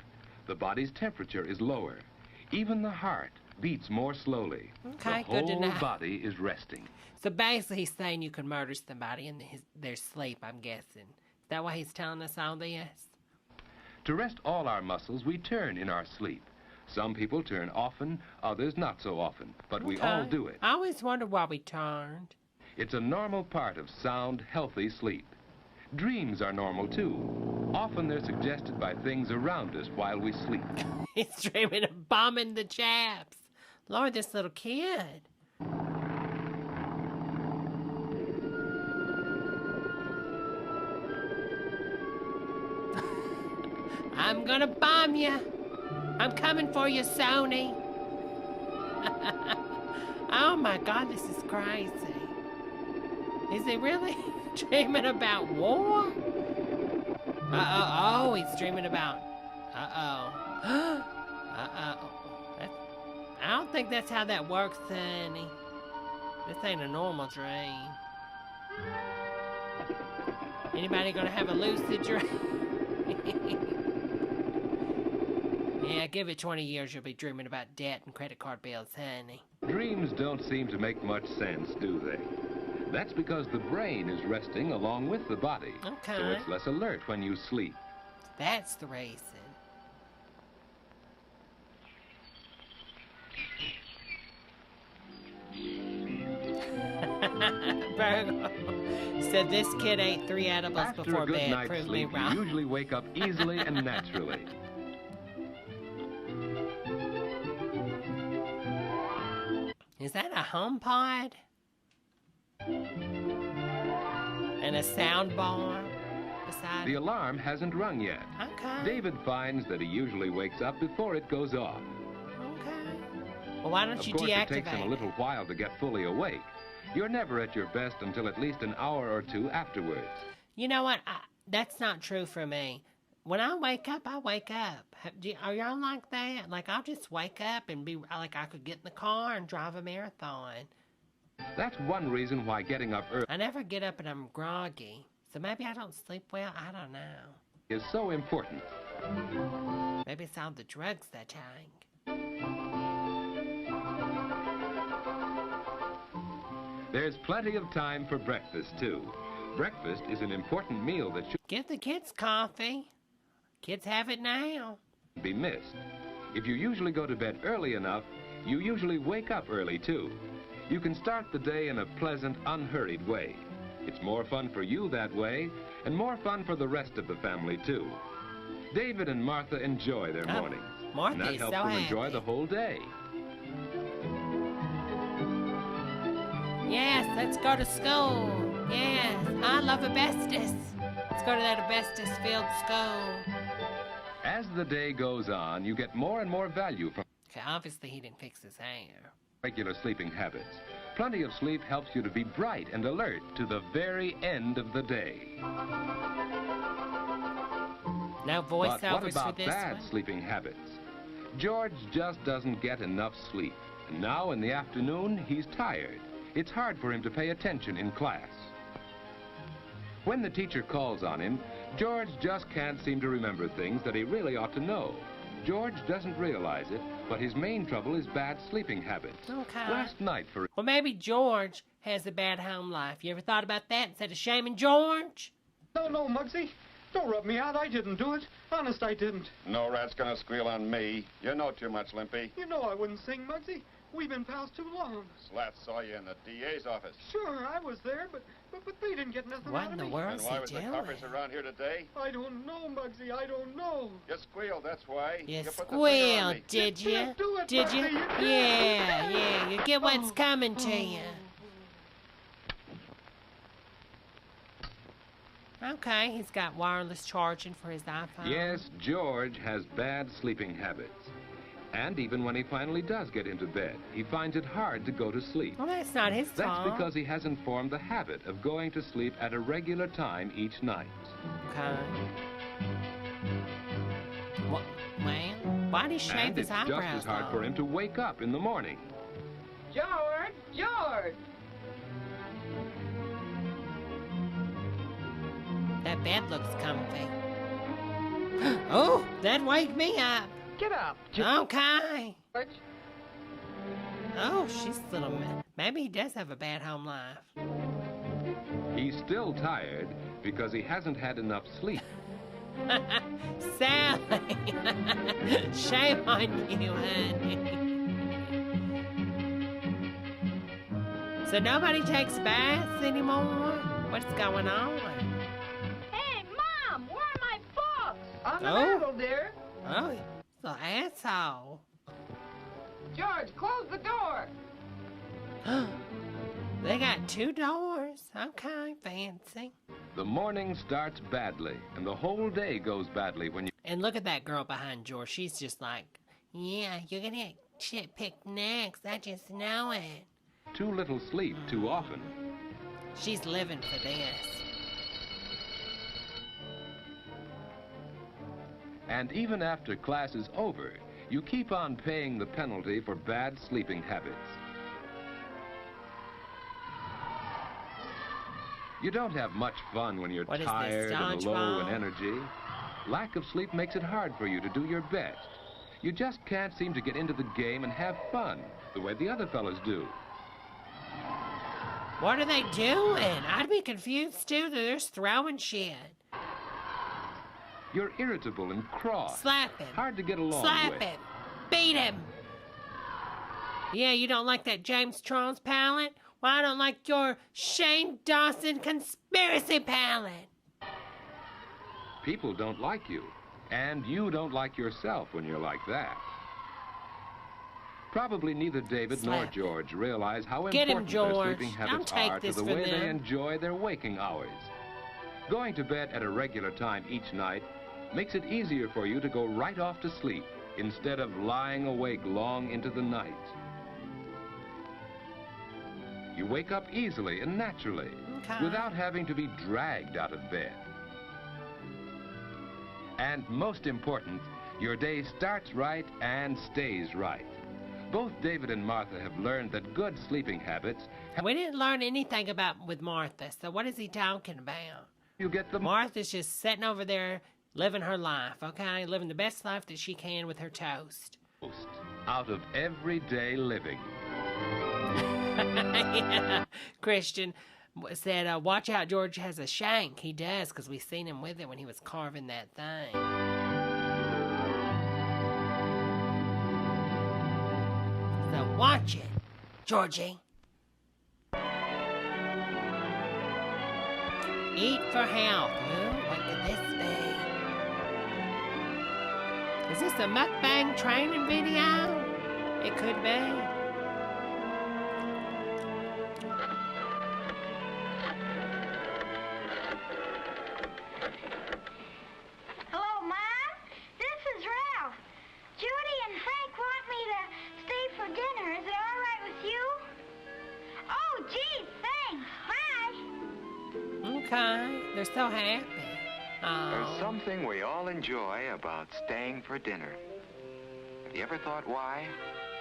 The body's temperature is lower. Even the heart beats more slowly. Okay, the good to know. whole body is resting. So basically he's saying you can murder somebody in their sleep, I'm guessing. Is that why he's telling us all this? To rest all our muscles, we turn in our sleep. Some people turn often, others not so often, but we all do it. I always wondered why we turned. It's a normal part of sound, healthy sleep. Dreams are normal, too. Often they're suggested by things around us while we sleep. He's dreaming of bombing the Japs. Lord, this little kid. I'm gonna bomb you. I'm coming for you, Sony. Oh my God, this is crazy. Is he really dreaming about war? Uh-oh, he's dreaming about... Uh-oh. Uh-oh. I don't think that's how that works, honey. This ain't a normal dream. Anybody gonna have a lucid dream? Yeah, give it 20 years, you'll be dreaming about debt and credit card bills, honey. Dreams don't seem to make much sense, do they? That's because the brain is resting along with the body. Okay. So it's less alert when you sleep. That's the reason. Virgo said this kid ate 3 edibles After before a good bed. night's Prove sleep, me wrong. you usually wake up easily and naturally. Is that a HomePod? And a sound bar beside The alarm hasn't rung yet. Okay. David finds that he usually wakes up before it goes off. Okay. Well, why don't Of you course, deactivate it takes him a little while to get fully awake. You're never at your best until at least an hour or two afterwards. You know what? That's not true for me. When I wake up, I wake up. Are y'all like that? Like, I'll just wake up and be like, I could get in the car and drive a marathon. That's one reason why getting up early I never get up and I'm groggy. So maybe I don't sleep well. I don't know. is so important. Maybe it's all the drugs I take. There's plenty of time for breakfast, too. Breakfast is an important meal that should Give the kids coffee. Kids have it now. be missed. If you usually go to bed early enough, you usually wake up early, too. You can start the day in a pleasant, unhurried way. It's more fun for you that way, and more fun for the rest of the family, too. David and Martha enjoy their mornings, and that Martha's helps so them enjoy happy. the whole day. Yes, let's go to school. Yes, I love asbestos. Let's go to that asbestos-filled school. As the day goes on, you get more and more value from Okay, obviously he didn't fix his hair. regular sleeping habits. Plenty of sleep helps you to be bright and alert to the very end of the day. No But what voiceovers for about this bad one? sleeping habits? George just doesn't get enough sleep. And now in the afternoon, he's tired. It's hard for him to pay attention in class. When the teacher calls on him, George just can't seem to remember things that he really ought to know. George doesn't realize it, but his main trouble is bad sleeping habits. Okay. Last night, for Well, maybe George has a bad home life. You ever thought about that instead of shaming George? No, Muggsy. Don't rub me out. I didn't do it. Honest, I didn't. No rat's gonna squeal on me. You know too much, Limpy. You know I wouldn't sing, Muggsy. We've been pals too long. Slats saw you in the DA's office. Sure, I was there, but they didn't get nothing What out in of the me. world And is why he was the doing? coppers around here today? I don't know, Muggsy. I don't know. You squealed, that's why. You put the finger on squealed, me. did You you? can't do it, Did you? Muggsy. You can't. Yeah. You get what's coming to you. Okay, he's got wireless charging for his iPhone. Yes, George has bad sleeping habits. And even when he finally does get into bed, he finds it hard to go to sleep. Well, that's not his That's fault. because he hasn't formed the habit of going to sleep at a regular time each night. Okay. Well, why'd he shave And his it's just eyebrows as hard for him to wake up in the morning. George! George! That bed looks comfy. Oh, that'd wake me up. Get up, Okay. George. Oh, she's a little... Maybe he does have a bad home life. He's still tired because he hasn't had enough sleep. Sally! Shame on you, honey. So nobody takes baths anymore? What's going on? Hey, Mom, where are my books? On the Oh. mantel, dear. Oh, he's an asshole. George, close the door. They got 2 doors. Okay, fancy. The morning starts badly, and the whole day goes badly when you... And look at that girl behind George. She's just like, yeah, you're gonna get shit picked next. I just know it. Too little sleep too often. She's living for this. And even after class is over, you keep on paying the penalty for bad sleeping habits. You don't have much fun when you're What is this, tired and low dodgeball? in energy. Lack of sleep makes it hard for you to do your best. You just can't seem to get into the game and have fun the way the other fellas do. What are they doing? I'd be confused too. They're just throwing shit. You're irritable and cross. Slap him. Hard to get along Slap with. him. Beat him. Yeah, you don't like that James Charles palette? Well, I don't like your Shane Dawson conspiracy palette. People don't like you, and you don't like yourself when you're like that. Probably neither David nor Slap. George realize how Get him, important their George. sleeping Don't habits take are to this the from way they them. enjoy their waking hours. Going to bed at a regular time each night makes it easier for you to go right off to sleep instead of lying awake long into the night. You wake up easily and naturally Okay. without having to be dragged out of bed. And most important, your day starts right and stays right. Both David and Martha have learned that good sleeping habits We didn't learn anything about with Martha, so what is he talking about? you get the Martha's just sitting over there living her life, okay? Living the best life that she can with her toast. most out of everyday living. Yeah. Christian said, watch out, George has a shank. He does, because we seen him with it when he was carving that thing. So watch it, Georgie. Eat for health. Ooh, what could this be? Is this a mukbang training video? It could be. Hello, Mom. This is Ralph. Judy and Frank want me to stay for dinner. Is it all right with you? Oh, gee, thanks. Bye. Okay, they're so happy. There's Oh, something we all enjoy about staying for dinner. Have you ever thought why?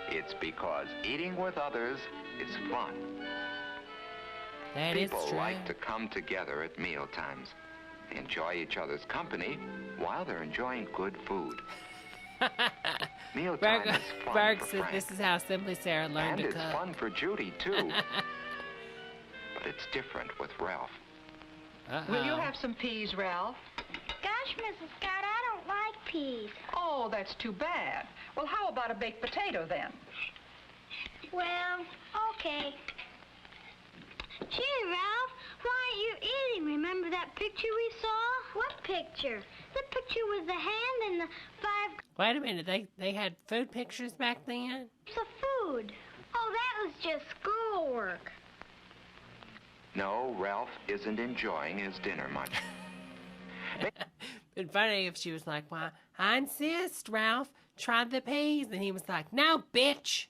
It's because eating with others is fun. that is People true. like to come together at meal times. They enjoy each other's company while they're enjoying good food. Mealtime Berg, is fun Berg for says Frank. this is how Simply Sarah learned And to it's cook. fun for Judy, too. But it's different with Ralph. Uh-oh. Will you have some peas, Ralph? Got gosh, Mrs. Scott, I don't like peas. Oh, that's too bad. Well, how about a baked potato then? Well, okay. Gee, Ralph, why aren't you eating? Remember that picture we saw? What picture? The picture with the hand and the 5 Wait a minute, they had food pictures back then? cups of food. Oh, that was just schoolwork. No, Ralph isn't enjoying his dinner much. It'd be funny if she was like, "Why, I insist, Ralph, try the peas." And he was like, "No, bitch."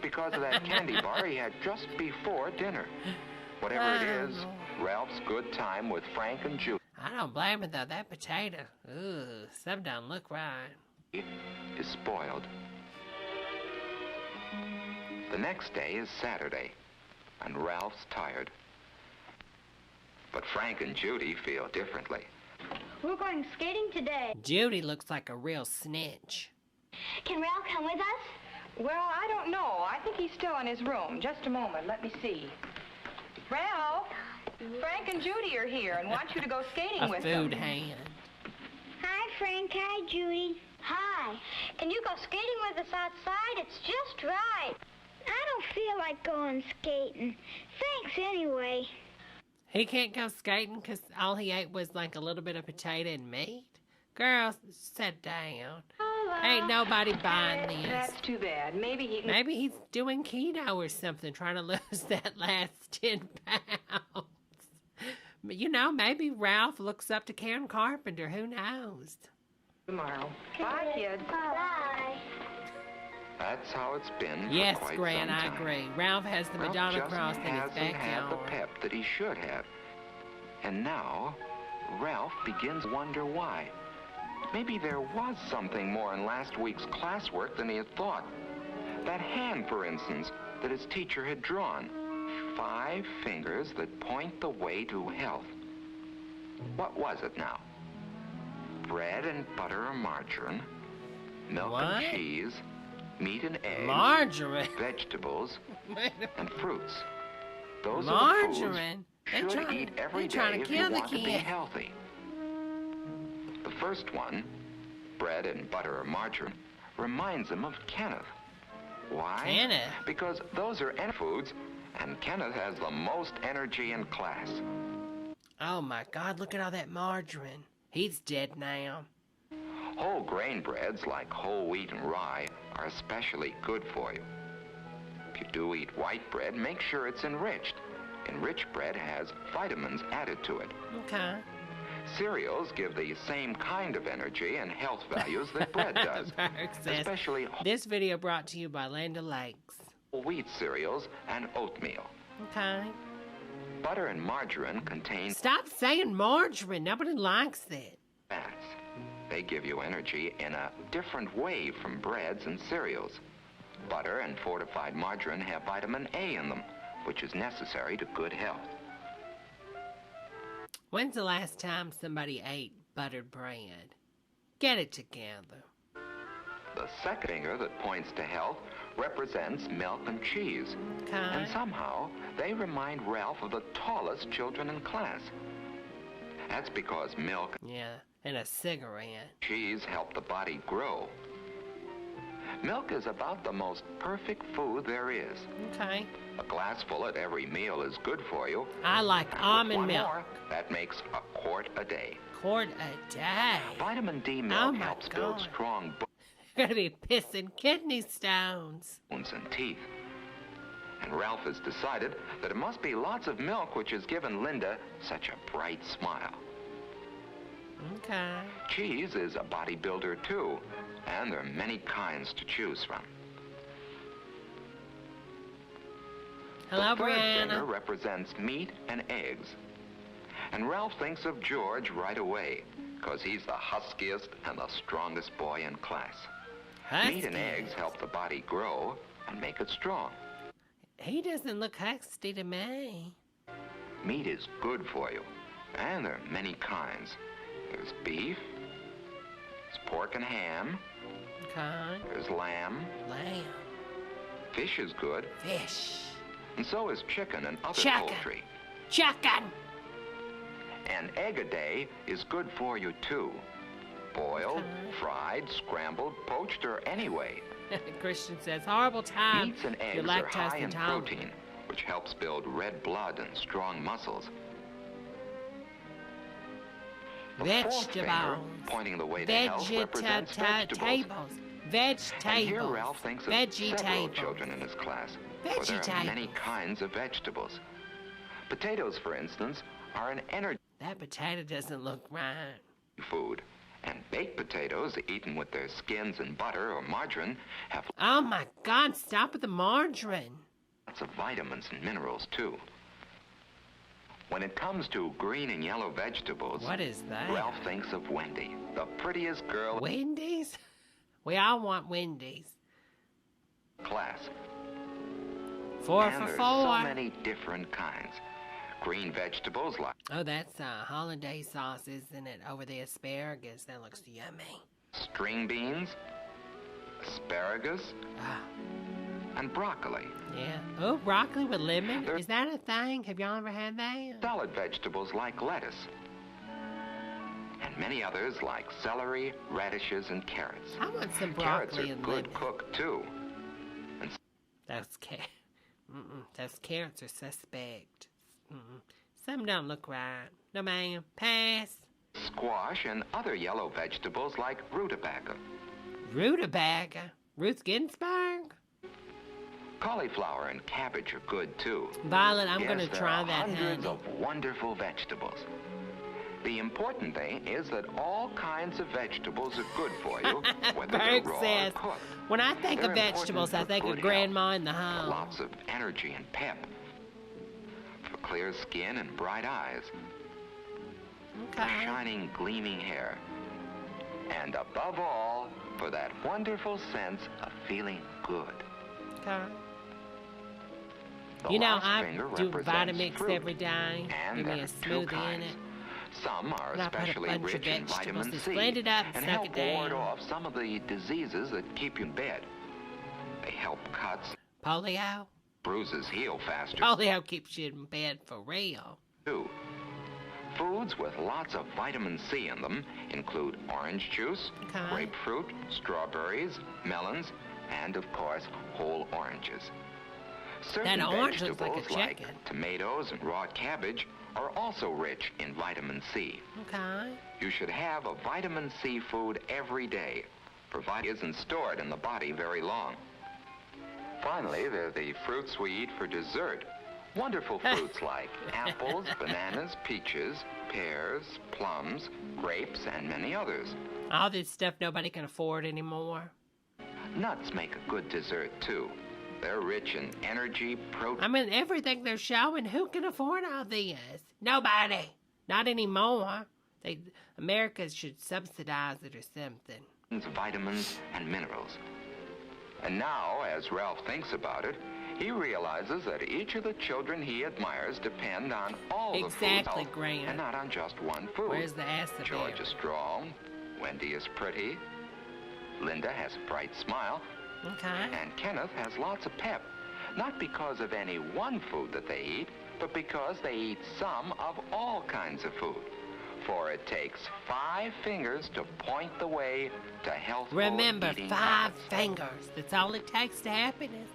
Because of that candy bar he had just before dinner. Whatever it is, Ralph's good time with Frank and Judy I don't blame it, though. That potato, ugh, something don't look right. is spoiled. The next day is Saturday, and Ralph's tired. But Frank and Judy feel differently. We're going skating today. Judy looks like a real snitch. Can Ralph come with us? Well, I don't know. I think he's still in his room. Just a moment. Let me see. Ralph, Frank and Judy are here and want you to go skating with them. A food hand. Hi, Frank. Hi, Judy. Hi. Can you go skating with us outside? It's just right. I don't feel like going skating. Thanks anyway. He can't go skating because all he ate was like a little bit of potato and meat? Girl, sit down. Ain't nobody buying this. That's too bad. Maybe he can... Maybe he's doing keto or something, trying to lose that last 10 pounds. But, you know, maybe Ralph looks up to Karen Carpenter. Who knows? Tomorrow. Bye, kid. Bye. That's how it's been Yes, for quite Gran, some I time. agree. Ralph has the Ralph Madonna just cross in his hasn't had the backyard. pep that he should have. And now, Ralph begins to wonder why. Maybe there was something more in last week's classwork than he had thought. That hand, for instance, that his teacher had drawn. 5 fingers that point the way to health. What was it now? Bread and butter or margarine, milk What? and cheese, meat and eggs, Margarine. vegetables, and fruits. Those Margarine. are the foods you should eat every trying day to if you kill the want to be kid. healthy. The first one, bread and butter or margarine, reminds him of Kenneth. Why? Kenneth? Because those are foods, and Kenneth has the most energy in class. Oh, my God, look at all that margarine. He's dead now. Whole grain breads like whole wheat and rye are especially good for you. If you do eat white bread, make sure it's enriched. Enriched bread has vitamins added to it. Okay. Cereals give the same kind of energy and health values that bread does. Burke says, Especially this video brought to you by Land O'Lakes. whole wheat cereals and oatmeal. Okay. Butter and margarine contain Stop saying margarine. Nobody likes that. fats. They give you energy in a different way from breads and cereals. Butter and fortified margarine have vitamin A in them, which is necessary to good health. When's the last time somebody ate buttered bread? Get it together. The second finger that points to health represents milk and cheese. Okay. And somehow, they remind Ralph of the tallest children in class. That's because milk Yeah, and a cigarette. and cheese help the body grow. Milk is about the most perfect food there is. Okay. A glassful at every meal is good for you. I like And with almond one milk. more, that makes a quart a day. Quart a day. Vitamin D milk Oh, my helps build God. strong Gonna be pissing kidney stones. bones and teeth. And Ralph has decided that it must be lots of milk which has given Linda such a bright smile. Okay. Cheese is a bodybuilder too, and there are many kinds to choose from. Hello, the third finger Brianna. represents meat and eggs. And Ralph thinks of George right away, because he's the huskiest and the strongest boy in class. Meat and eggs help the body grow and make it strong. He doesn't look husky to me. Meat is good for you, and there are many kinds. There's beef, there's pork and ham, Okay. there's lamb, Lamb. fish is good, Fish. and so is chicken and other Chicken. poultry. Chicken. An egg a day is good for you, too. Boiled, fried, scrambled, poached, or any way. Christian says, horrible time. Meats and You're eggs are lactose high in intolerant. protein, which helps build red blood and strong muscles. The fourth finger, Vegetables. pointing the way to health, represents vegetables. Vegetables. And here Ralph thinks of several Vegetables. children in his class, for there are many Vegetables. kinds of vegetables. Potatoes, for instance, are an energy That potato doesn't look right. food. And baked potatoes, eaten with their skins and butter or margarine, have Oh my God, stop with the margarine. lots of vitamins and minerals, too. When it comes to green and yellow vegetables, What is that? Ralph thinks of Wendy, the prettiest girl Wendy's? We all want Wendy's. in class. 4 And for there's 4. so many different kinds. Green vegetables like Oh, that's hollandaise sauce, isn't it? Over the asparagus. That looks yummy. string beans, asparagus, Ah, and broccoli. yeah. Oh, broccoli with lemon? Is that a thing? Have y'all ever had that? Salad vegetables like lettuce. And many others like celery, radishes, and carrots. I want some Carrots broccoli are and good lemon. cooked, too. And Those those carrots are suspect. Some don't look right. No, ma'am. Pass. squash and other yellow vegetables like rutabaga. Rutabaga. Ruth Ginsburg? Cauliflower and cabbage are good, too. Violet, I'm Yes, going to there try are that, hundreds honey. of wonderful vegetables. The important thing is that all kinds of vegetables are good for you, whether they're Berg raw says, or cooked. when I think They're of vegetables, I important think for of good Grandma in the health, home. lots of energy and pep, for clear skin and bright eyes, for Okay. shining, gleaming hair, and above all, for that wonderful sense of feeling good. Okay. The You know, last I finger do represents Vitamix fruit, every day. and Give me there a are two smoothie in kinds. it. Some are And I put a especially bunch of rich in vegetables vitamin to C blend it up and and suck help it down. ward off some of the diseases that keep you in bed. They help cuts, Polio? bruises heal faster, Polio keeps you in bed for real. too. Foods with lots of vitamin C in them include orange juice, Okay. grapefruit, strawberries, melons, and, of course, whole oranges. Certain That orange looks like a vegetables like chicken. tomatoes and raw cabbage are also rich in vitamin C. Okay. You should have a vitamin C food every day, provided it isn't stored in the body very long. Finally, there are the fruits we eat for dessert. Wonderful fruits like apples, bananas, peaches, pears, plums, grapes, and many others. All this stuff nobody can afford anymore. Nuts make a good dessert, too. They're rich in energy, protein. I mean, everything they're showing, who can afford all this? Nobody. Not anymore. America should subsidize it or something. Vitamins, and minerals. And now, as Ralph thinks about it, he realizes that each of the children he admires depend on all the Exactly, foods, Grant. and not on just one food. Where's the acid George there? is strong, Wendy is pretty, Linda has a bright smile, Okay. and Kenneth has lots of pep. Not because of any one food that they eat, but because they eat some of all kinds of food. For it takes 5 fingers to point the way to healthful Remember, eating 5 habits. fingers. That's all it takes to happiness.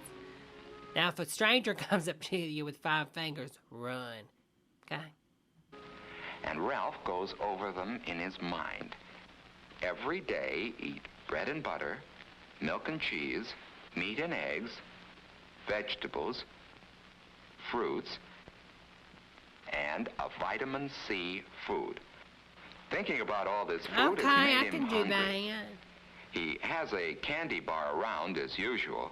Now, if a stranger comes up to you with 5 fingers, run. Okay? And Ralph goes over them in his mind. Every day, eat bread and butter, milk and cheese, meat and eggs, vegetables, fruits, and a vitamin C food. Thinking about all this food Okay, has I made him can do hungry. that. He has a candy bar around as usual.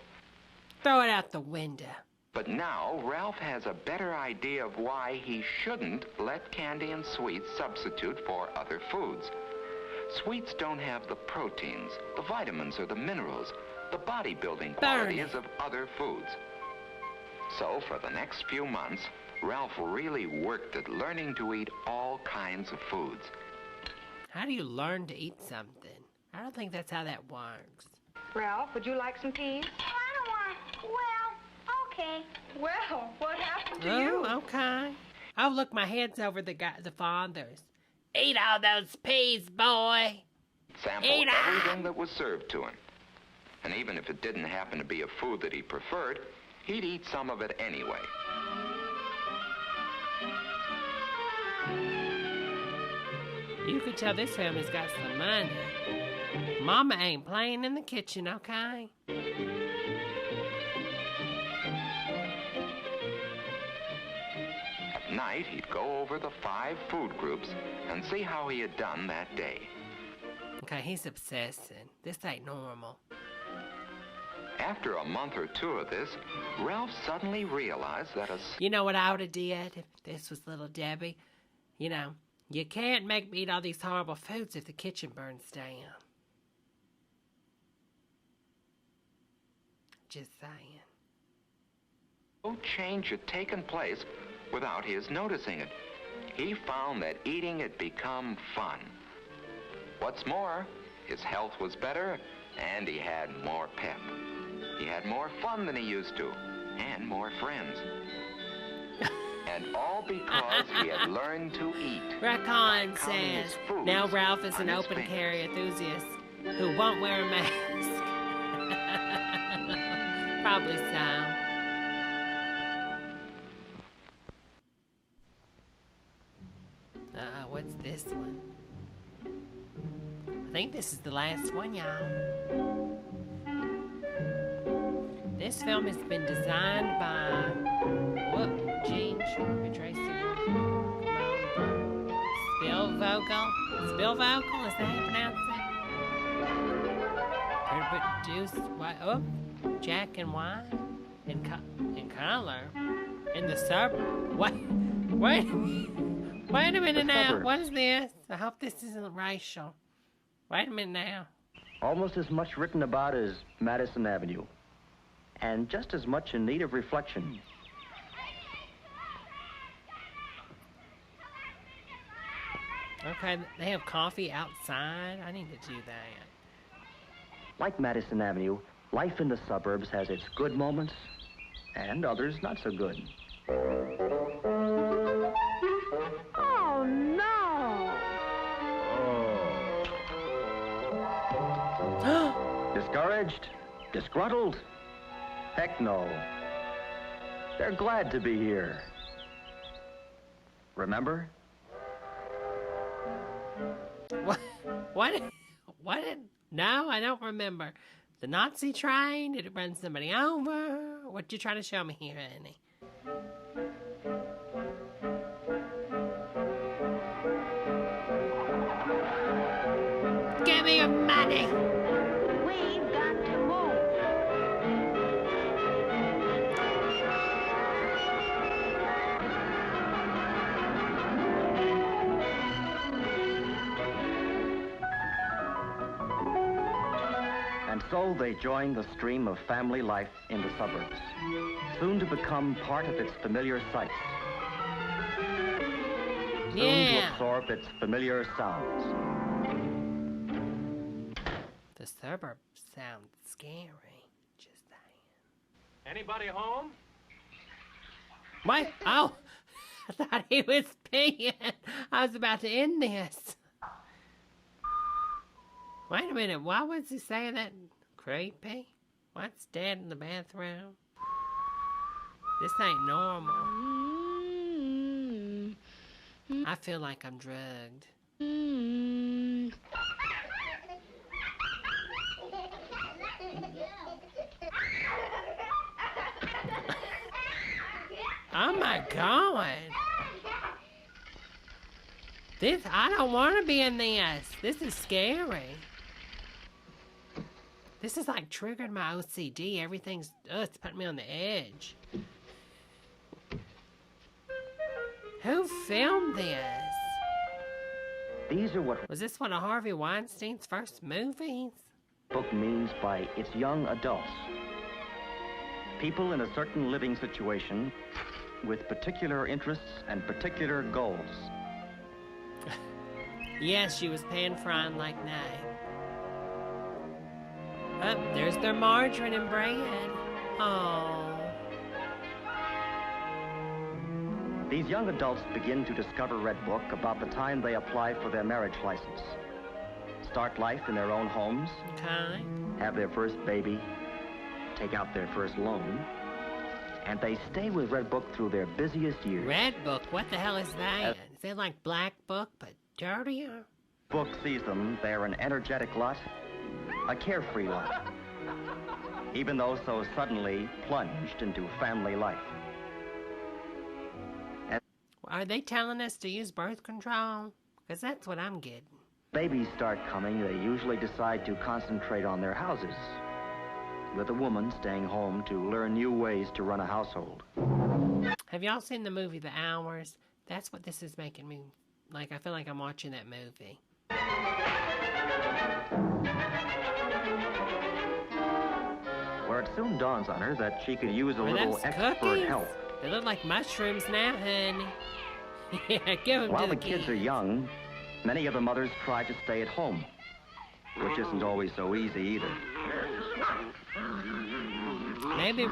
Throw it out the window. But now, Ralph has a better idea of why he shouldn't let candy and sweets substitute for other foods. Sweets don't have the proteins, the vitamins, or the minerals, the bodybuilding qualities of other foods. So, for the next few months, Ralph really worked at learning to eat all kinds of foods. How do you learn to eat something? I don't think that's how that works. Ralph, would you like some peas? I don't want. Well, okay. Well, what happened to Oh, you? okay. Oh, look, my head's over the father's. Eat all those peas, boy. Sample everything that was served to him. And even if it didn't happen to be a food that he preferred, he'd eat some of it anyway. You could tell this family's got some money. Mama ain't playing in the kitchen, okay? At night, he'd go over the 5 food groups and see how he had done that day. Okay, he's obsessing. This ain't normal. After a month or 2 of this, Ralph suddenly realized that You know what I would have did if this was little Debbie? You know, you can't make me eat all these horrible foods if the kitchen burns down. Just saying. no change had taken place without his noticing it. He found that eating had become fun. What's more, his health was better and he had more pep. He had more fun than he used to, and more friends. And all because he had learned to eat. Racon says, now Ralph is an open carry enthusiast who won't wear a mask. Probably so. What's this one? I think this is the last one, y'all. This film has been designed by, Gene, Spielvogel, is that how you pronounce it? Produced, Jack and White, in color, in the suburb. Wait a minute now, what is this? I hope this isn't racial. Wait a minute now. Almost as much written about as Madison Avenue. And just as much in need of reflection. Okay, they have coffee outside. I need to do that. Like Madison Avenue, life in the suburbs has its good moments and others not so good. Oh, no! Discouraged? Disgruntled? Heck no. They're glad to be here. Remember? What? No, I don't remember. The Nazi train? Did it run somebody over? What you trying to show me here, Annie? Give me your money! We've got to move. And so they join the stream of family life in the suburbs, soon to become part of its familiar sights. Soon to absorb its familiar sounds. The suburbs sound scary. Just saying. Anybody home? What? Oh, I thought he was peeing. I was about to end this. Wait a minute, why was he saying that creepy? What's Dad in the bathroom? This ain't normal. I feel like I'm drugged. Oh my God. I don't want to be in this. This is scary. This is like triggering my OCD. Everything's, it's putting me on the edge. Who filmed this? These are what Was this one of Harvey Weinstein's first movies? book means by its young adults. People in a certain living situation with particular interests and particular goals. Yes, she was pan frying like that. Oh, there's their margarine and bread. Oh. These young adults begin to discover Red Book about the time they apply for their marriage license. Start life in their own homes, have their first baby, take out their first loan, and they stay with Red Book through their busiest years. Red Book? What the hell is that? Is it like Black Book, but dirtier? Book sees them, they're an energetic lot, a carefree lot, even though so suddenly plunged into family life. And are they telling us to use birth control? Because that's what I'm getting. Babies start coming, they usually decide to concentrate on their houses, with a woman staying home to learn new ways to run a household. Have y'all seen the movie The Hours? That's what this is making me, like, I feel like I'm watching that movie. Where it soon dawns on her that she could use a little expert cookies. help. They look like mushrooms now, honey. Yeah, give them While to the kids are young, many of the mothers try to stay at home, which isn't always so easy either. Maybe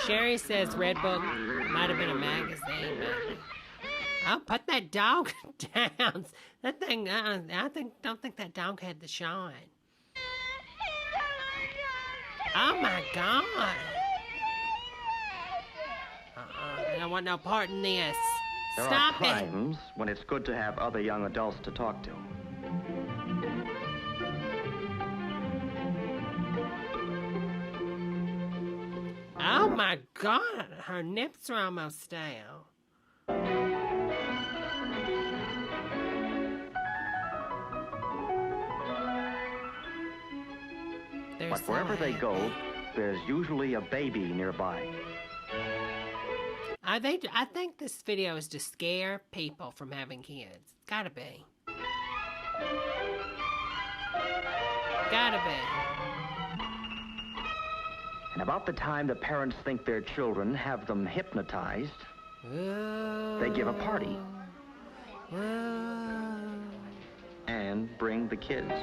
Sherry says Red Book might have been a magazine, maybe. Oh, put that dog down. That thing, don't think that dog had the shine. Oh my God. I don't want no part in this. There are times when it's good to have other young adults to talk to. Oh my God, her nips are almost down. But wherever they go, there's usually a baby nearby. I think this video is to scare people from having kids. Gotta be. Gotta be. And about the time the parents think their children have them hypnotized, they give a party. And bring the kids.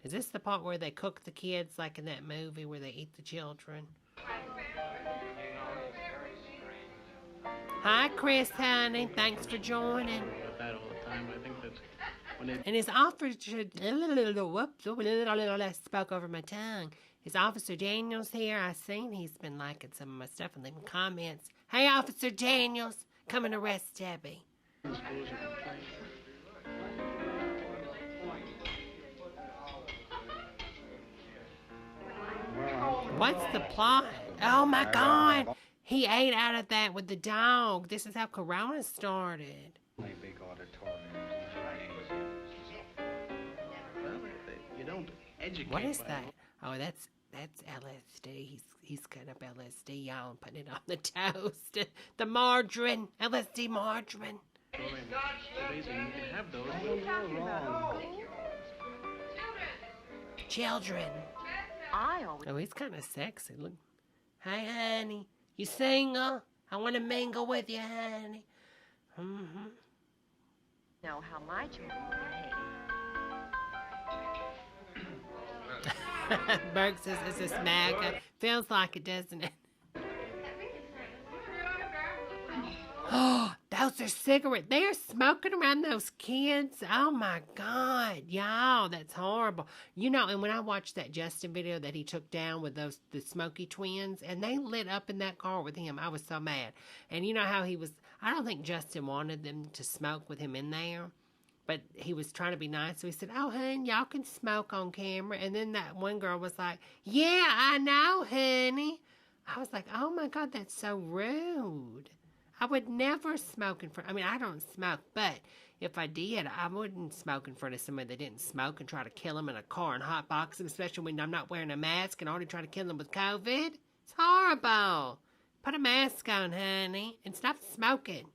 Is this the part where they cook the kids like in that movie where they eat the children? Hi, Chris, honey. Thanks for joining. That all the time. I think that when it... And his officer... Whoops, spoke over my tongue. His Officer Daniels here. I seen he's been liking some of my stuff and leaving comments. Hey, Officer Daniels, come and arrest Debbie. What's the plot? Oh my God! He ate out of that with the dog. This is how Corona started. Big auditoriums, you don't educate. What is that? Oh, that's LSD. He's cutting up LSD, y'all, and putting it on the toast. The margarine, LSD margarine. You can have those. Children. Oh, he's kind of sexy. Look. Hi, honey. You single? I want to mingle with you, honey. Know how my children behave. Berg says, is this MAGA? Feels like it, doesn't it? Oh, those are cigarettes. They are smoking around those kids. Oh, my God. Y'all, that's horrible. You know, and when I watched that Justin video that he took down with the Smokey twins, and they lit up in that car with him, I was so mad. And you know how he was, I don't think Justin wanted them to smoke with him in there, but he was trying to be nice. So he said, oh, honey, y'all can smoke on camera. And then that one girl was like, yeah, I know, honey. I was like, oh, my God, that's so rude. I would never smoke in front. I mean, I don't smoke, but if I did, I wouldn't smoke in front of somebody that didn't smoke and try to kill them in a car and hotbox them, especially when I'm not wearing a mask and already try to kill them with COVID. It's horrible. Put a mask on, honey, and stop smoking.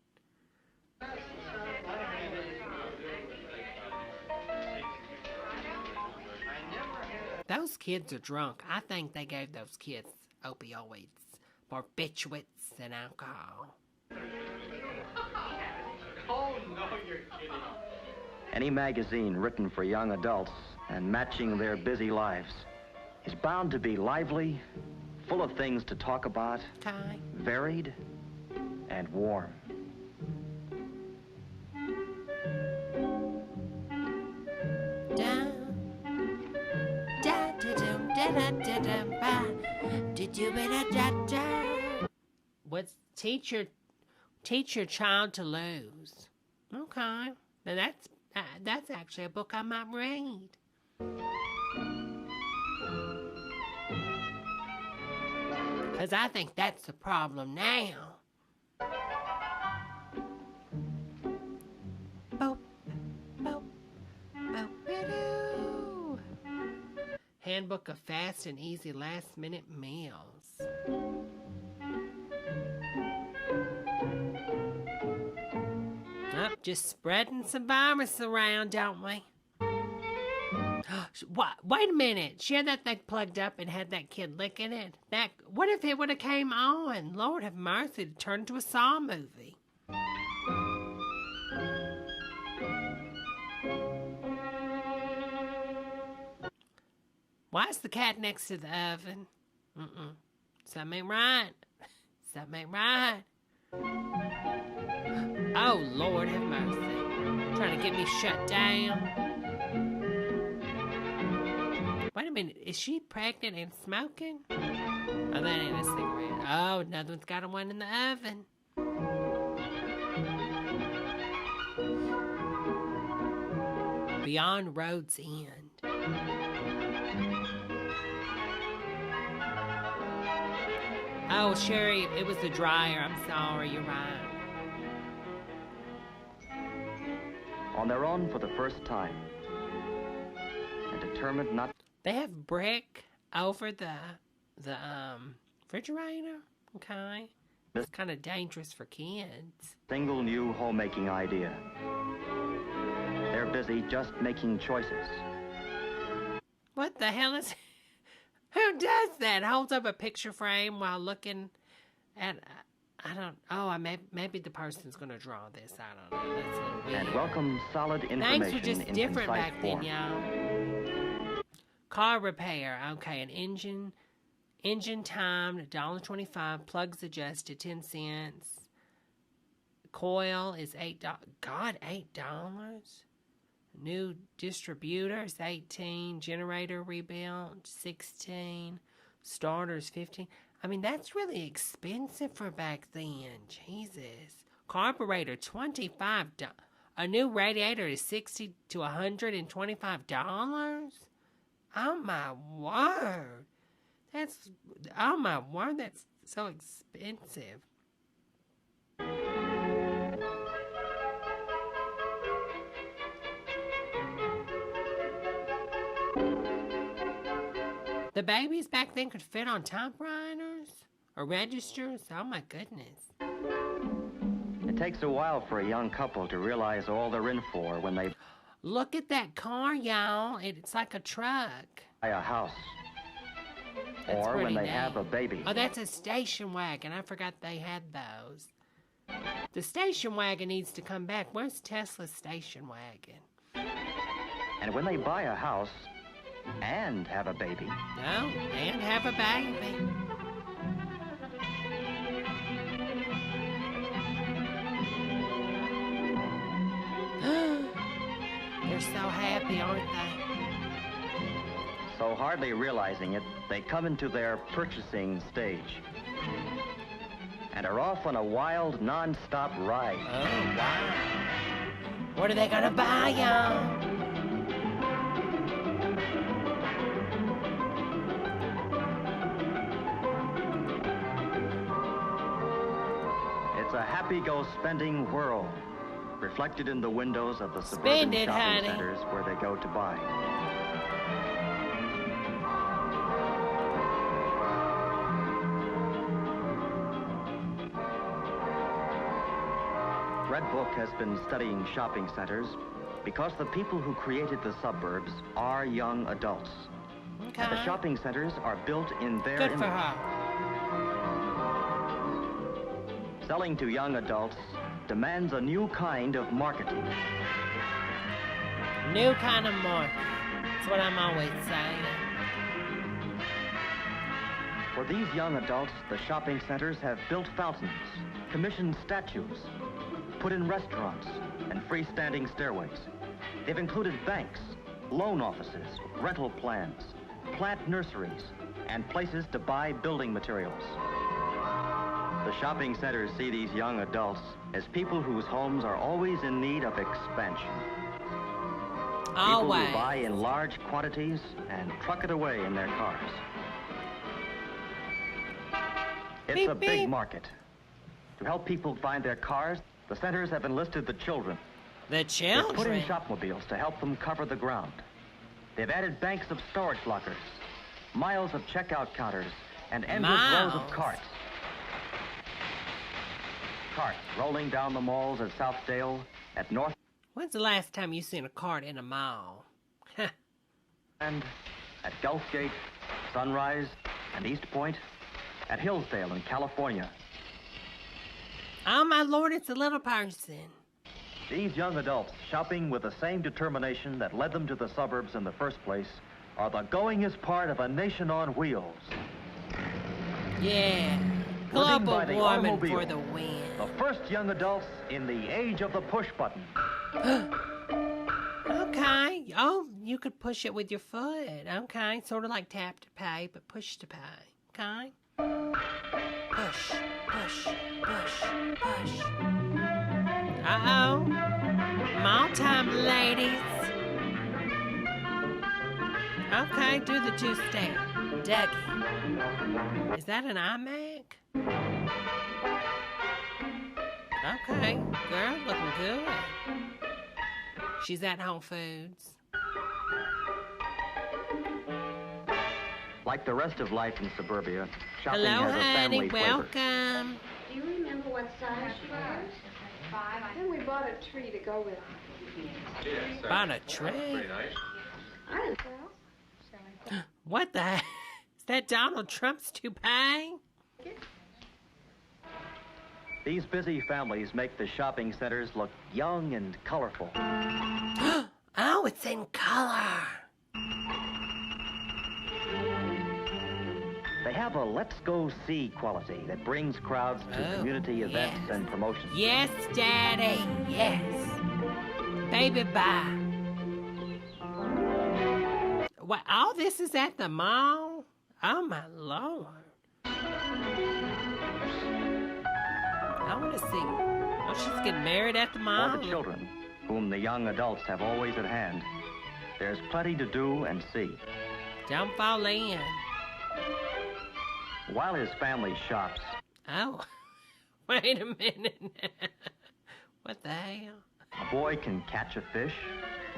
Those kids are drunk. I think they gave those kids opioids, barbiturates, and alcohol. Oh, no, you're kidding. Any magazine written for young adults and matching their busy lives is bound to be lively, full of things to talk about, Okay. varied and warm. What's teach your child to lose? Okay, now that's actually a book I might read. Because I think that's the problem now. Boop, boop, boop, ba-doo. Handbook of Fast and Easy Last-Minute Meals. Oh, just spreading some virus around, don't we? What? Wait a minute. She had that thing plugged up and had that kid licking it. What if it would have came on? Lord have mercy, it turned into a Saw movie. Why is the cat next to the oven? Something ain't right. Something ain't right. Oh, Lord have mercy. Trying to get me shut down. Wait a minute, is she pregnant and smoking? Oh, that ain't a cigarette. Oh, another one's got one in the oven. Beyond Road's End. Oh, Sherry, it was the dryer. I'm sorry, you're right. On their own for the first time. And determined not... They have brick over the refrigerator, okay? It's kind of dangerous for kids. Single new homemaking idea. They're busy just making choices. What the hell is... Who does that? Holds up a picture frame while looking at... maybe the person's going to draw this. I don't know. That's a little weird. And welcome solid information. Things were just in different concise back then, form. y'all. Car repair. Okay, an engine timed, $1.25. Plugs adjusted, 10 cents. Coil is $8. God, $8? New distributors, 18. Generator rebuilt, 16. Starters, 15. I mean, that's really expensive for back then. Jesus. Carburetor, $25. A new radiator is $60 to $125. Oh my word. That's so expensive. The babies back then could fit on typewriters or registers. Oh my goodness. It takes a while for a young couple to realize all they're in for when they... Look at that car, y'all. It's like a truck. ...buy a house. That's or when they neat. have a baby. Oh, that's a station wagon. I forgot they had those. The station wagon needs to come back. Where's Tesla's station wagon? And when they buy a house and have a baby. No, and have a baby. They're so happy, aren't they? So hardly realizing it, they come into their purchasing stage. And are off on a wild, non-stop ride. Oh, wow. What are they gonna buy, y'all? It's a happy-go-spending whirl, reflected in the windows of the suburban shopping centers where they go to buy. Red Book has been studying shopping centers because the people who created the suburbs are young adults. Okay. And the shopping centers are built in their Good image. for her. Selling to young adults demands a new kind of marketing. New kind of market. That's what I'm always saying. For these young adults, the shopping centers have built fountains, commissioned statues, put in restaurants, and freestanding stairways. They've included banks, loan offices, rental plans, plant nurseries, and places to buy building materials. The shopping centers see these young adults as people whose homes are always in need of expansion. People who buy in large quantities and truck it away in their cars. It's a big market. To help people find their cars, the centers have enlisted the children. The children? They've put in shopmobiles to help them cover the ground. They've added banks of storage lockers, miles of checkout counters, and endless rows of carts. Carts rolling down the malls at Southdale, at North... When's the last time you seen a cart in a mall? And at Gulfgate, Sunrise, and East Point, at Hillsdale in California. Oh, my Lord, it's a little person. These young adults, shopping with the same determination that led them to the suburbs in the first place, are the goingest part of a nation on wheels. Yeah. Global warming for the win. The first young adults in the age of the push button. Okay. Oh, you could push it with your foot. Okay. Sort of like tap to pay, but push to pay. Okay? Push, push, push, push. Uh-oh. Mall time, ladies. Okay, do the two-step. Dougie. Is that an iMac? Okay, girl, looking good. She's at Whole Foods. Like the rest of life in suburbia, shopping Hello, has a family honey, flavor. welcome. Do you remember what size she was? 5. Then we bought a tree to go with it. Yes, Bought a tree? Pretty nice. I don't know. What the heck? Is that Donald Trump's toupee? These busy families make the shopping centers look young and colorful. Oh, it's in color. They have a let's go see quality that brings crowds to community events and promotions. Yes, Daddy, yes. Baby, bye. What, all this is at the mall? Oh, my Lord. I want to see. Oh, she's getting married at the mall. For the children, whom the young adults have always at hand, there's plenty to do and see. Don't fall in. While his family shops... Oh, wait a minute. What the hell? A boy can catch a fish,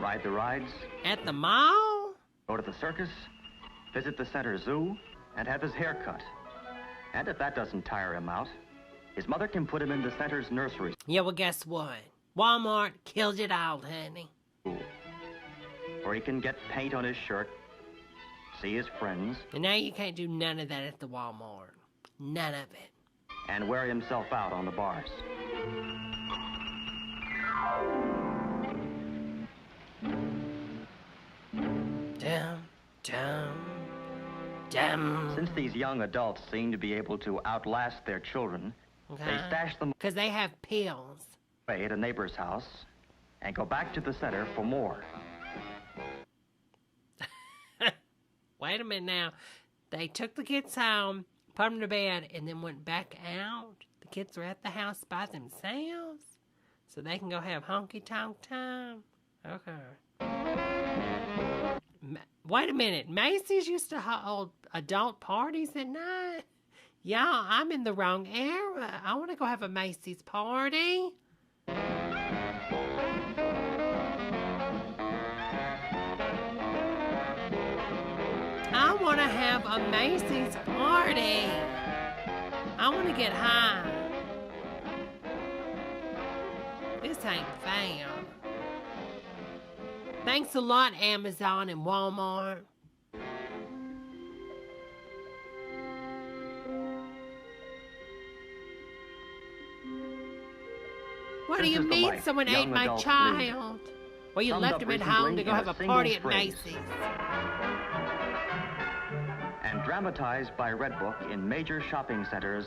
ride the rides... At the mall? Go to the circus, visit the center zoo, and have his hair cut. And if that doesn't tire him out, his mother can put him in the center's nursery. Yeah, well, guess what? Walmart killed it all, honey. Or he can get paint on his shirt, see his friends... And now you can't do none of that at the Walmart. None of it. And wear himself out on the bars. Since these young adults seem to be able to outlast their children, they stash them... Because they have pills. ...away at a neighbor's house and go back to the center for more. Wait a minute now. They took the kids home, put them to bed, and then went back out. The kids are at the house by themselves, so they can go have honky-tonk time. Okay. Wait a minute. Macy's used to hold adult parties at night? Y'all, I'm in the wrong era. I want to go have a Macy's party. I want to have a Macy's party. I want to get high. This ain't fair. Thanks a lot, Amazon and Walmart. What do you mean someone ate my child? Well, you left him at home to go have a party at Macy's. And dramatized by Red Book in major shopping centers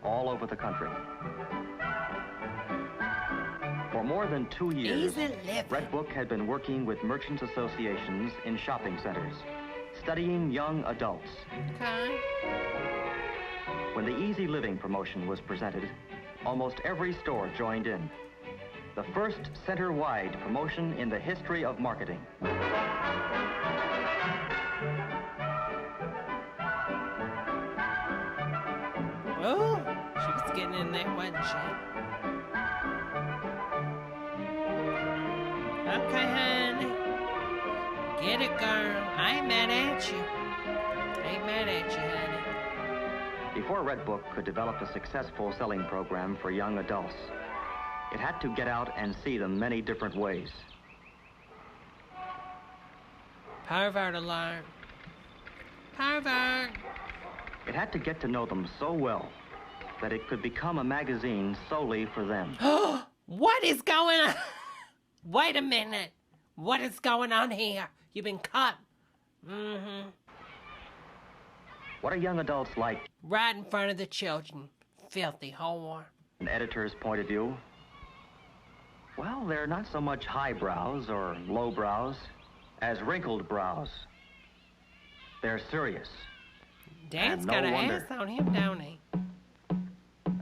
all over the country. For more than 2 years, Red Book had been working with merchants' associations in shopping centers, studying young adults. Okay. When the Easy Living promotion was presented, almost every store joined in. The first center-wide promotion in the history of marketing. Oh, she was getting in there, wasn't she? Okay, honey. Get it, girl. I ain't mad at you. Ain't mad at you, honey. Before Red Book could develop a successful selling program for young adults, it had to get out and see them many different ways. Pervert alert. Pervert. It had to get to know them so well that it could become a magazine solely for them. What is going on? Wait a minute. What is going on here? You've been cut. Mm-hmm. What are young adults like? Right in front of the children. Filthy whore. An editor's point of view? Well, they're not so much high brows or low brows as wrinkled brows. They're serious. Dad's no got an wonder. ass on him, don't he?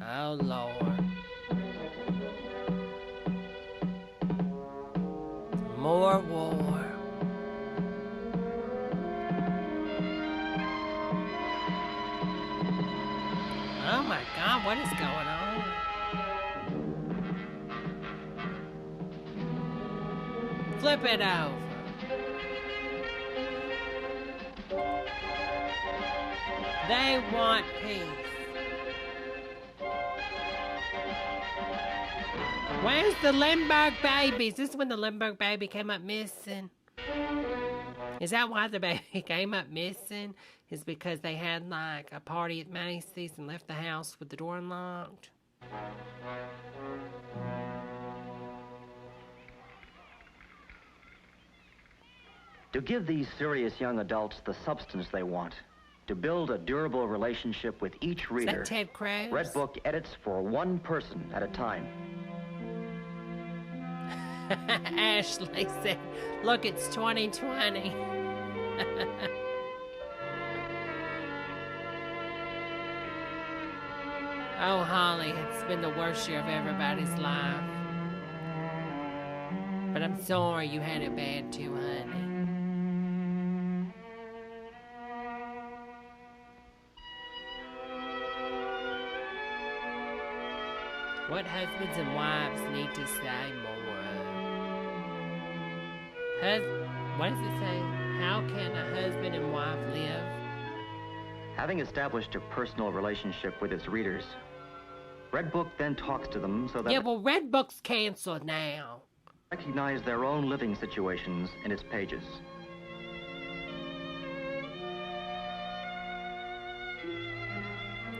Oh, Lord. More war. Oh, my God, what is going on? Flip it over. They want peace. Where's the Limburg babies? This is when the Limburg baby came up missing. Is that why the baby came up missing? Is because they had like a party at Macy's and left the house with the door unlocked? To give these serious young adults the substance they want, to build a durable relationship with each reader, Is that Ted Cruz? Red Book edits for one person at a time. Ashley said, look, it's 2020. Oh, Holly, it's been the worst year of everybody's life. But I'm sorry you had it bad too, honey. What husbands and wives need to say more of? What does it say? How can a husband and wife live? Having established a personal relationship with its readers, Red Book then talks to them so that Yeah, well, Red Book's canceled now. they recognize their own living situations in its pages.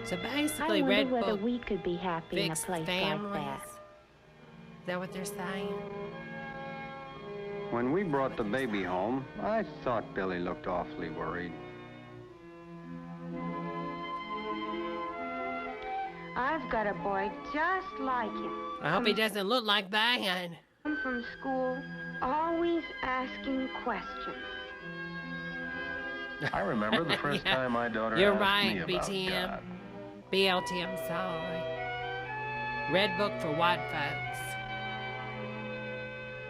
So basically, Red whether Book we could be happy in a fixed place families. like that. Is that what they're saying? When we brought the baby home, I thought Billy looked awfully worried. I've got a boy just like him. I hope he doesn't look like that. Come from school, always asking questions. I remember the first Yeah. time my daughter You're asked right, me about BTM. God. BLT, I'm sorry. Red Book for white folks.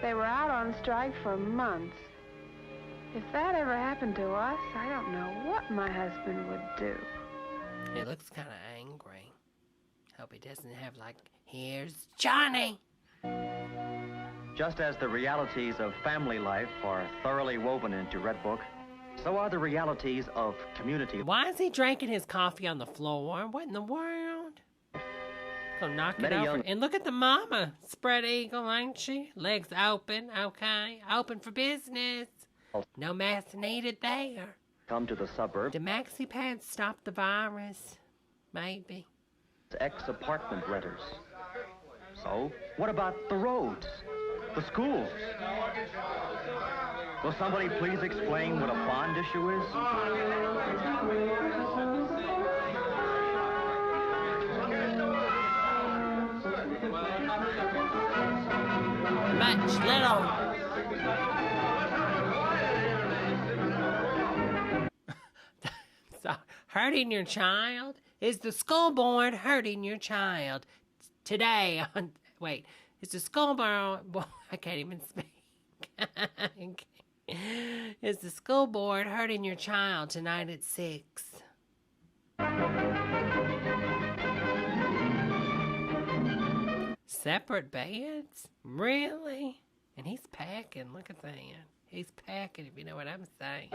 They were out on strike for months. If that ever happened to us, I don't know what my husband would do. He looks kind of angry. Hope he doesn't have, like, here's Johnny. Just as the realities of family life are thoroughly woven into Red Book, so are the realities of community. Why is he drinking his coffee on the floor? What in the world? Go knock it Many over. young- And look at the mama. Spread eagle, ain't she? Legs open, okay. Open for business. No mask needed there. Come to the suburbs. Do maxi pads stop the virus? Maybe. Ex-apartment renters. So, what about the roads? The schools? Will somebody please explain what a bond issue is? Much, little. So, hurting your child? Is the school board hurting your child? Today on... Wait. Is the school board... I can't even speak. Is the school board hurting your child tonight at 6? Separate beds? Really? And he's packing. Look at that. He's packing, if you know what I'm saying.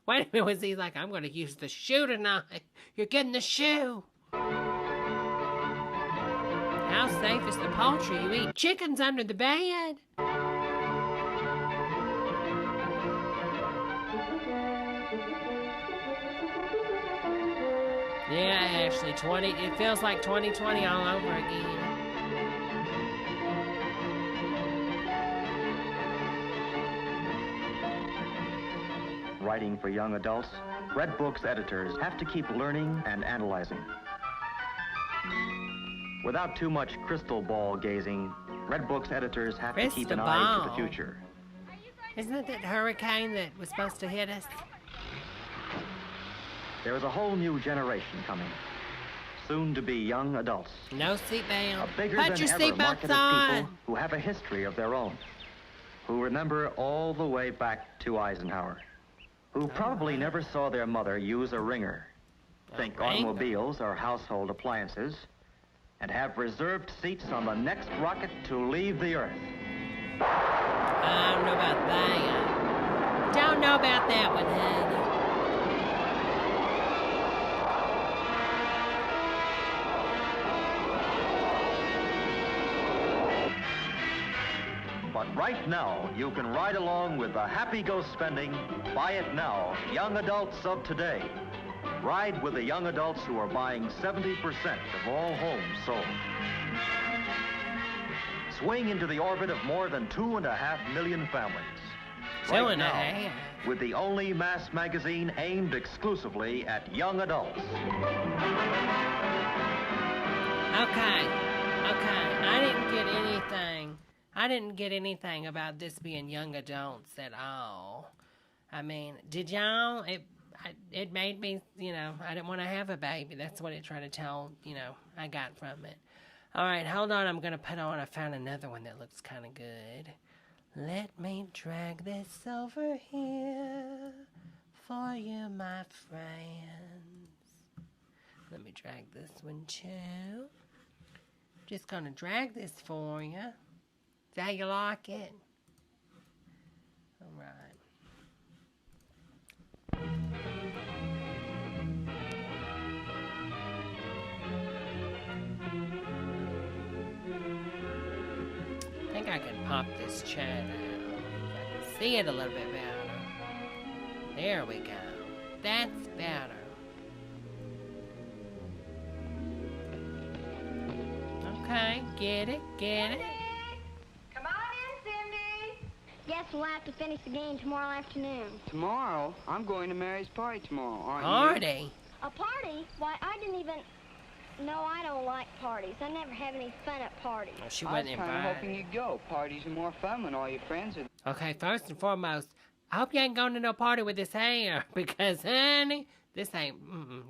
Wait a minute. Was he like, I'm going to use the shoe tonight? You're getting the shoe. How safe is the poultry? You eat chickens under the bed. Yeah, Ashley, it feels like 2020 all over again. Writing for young adults, Red Book's editors have to keep learning and analyzing. Without too much crystal ball gazing, Red Book's editors have to keep an eye to the future. Isn't it that hurricane that was supposed to hit us? There is a whole new generation coming, soon to be young adults. No seatbelt. A bigger than ever market of people who have a history of their own, who remember all the way back to Eisenhower, who probably never saw their mother use a ringer, think automobiles or household appliances, and have reserved seats on the next rocket to leave the Earth. I don't know about that. Don't know about that one, honey. But right now, you can ride along with the happy go spending, buy it now, young adults of today. Ride with the young adults who are buying 70% of all homes sold. Swing into the orbit of more than 2.5 million families. Right now, with the only mass magazine aimed exclusively at young adults. Okay. I didn't get anything about this being young adults at all. I mean, did y'all? It made me, I didn't want to have a baby. That's what it tried to tell, I got from it. All right, hold on. I'm going to put on, I found another one that looks kind of good. Let me drag this over here for you, my friends. Let me drag this one too. Just going to drag this for you. Is that how you like it? All right. I think I can pop this chair down. I can see it a little bit better. There we go. That's better. Okay, get it. Come on in, Cindy. Guess we'll have to finish the game tomorrow afternoon. Tomorrow? I'm going to Mary's party tomorrow, aren't you? Party? A party? Why, I didn't even... No, I don't like parties. I never have any fun at parties. Well, she wasn't invited. I was kind of hoping you'd go. Parties are more fun when all your friends are... Okay, first and foremost, I hope you ain't going to no party with this hair, because, honey, this ain't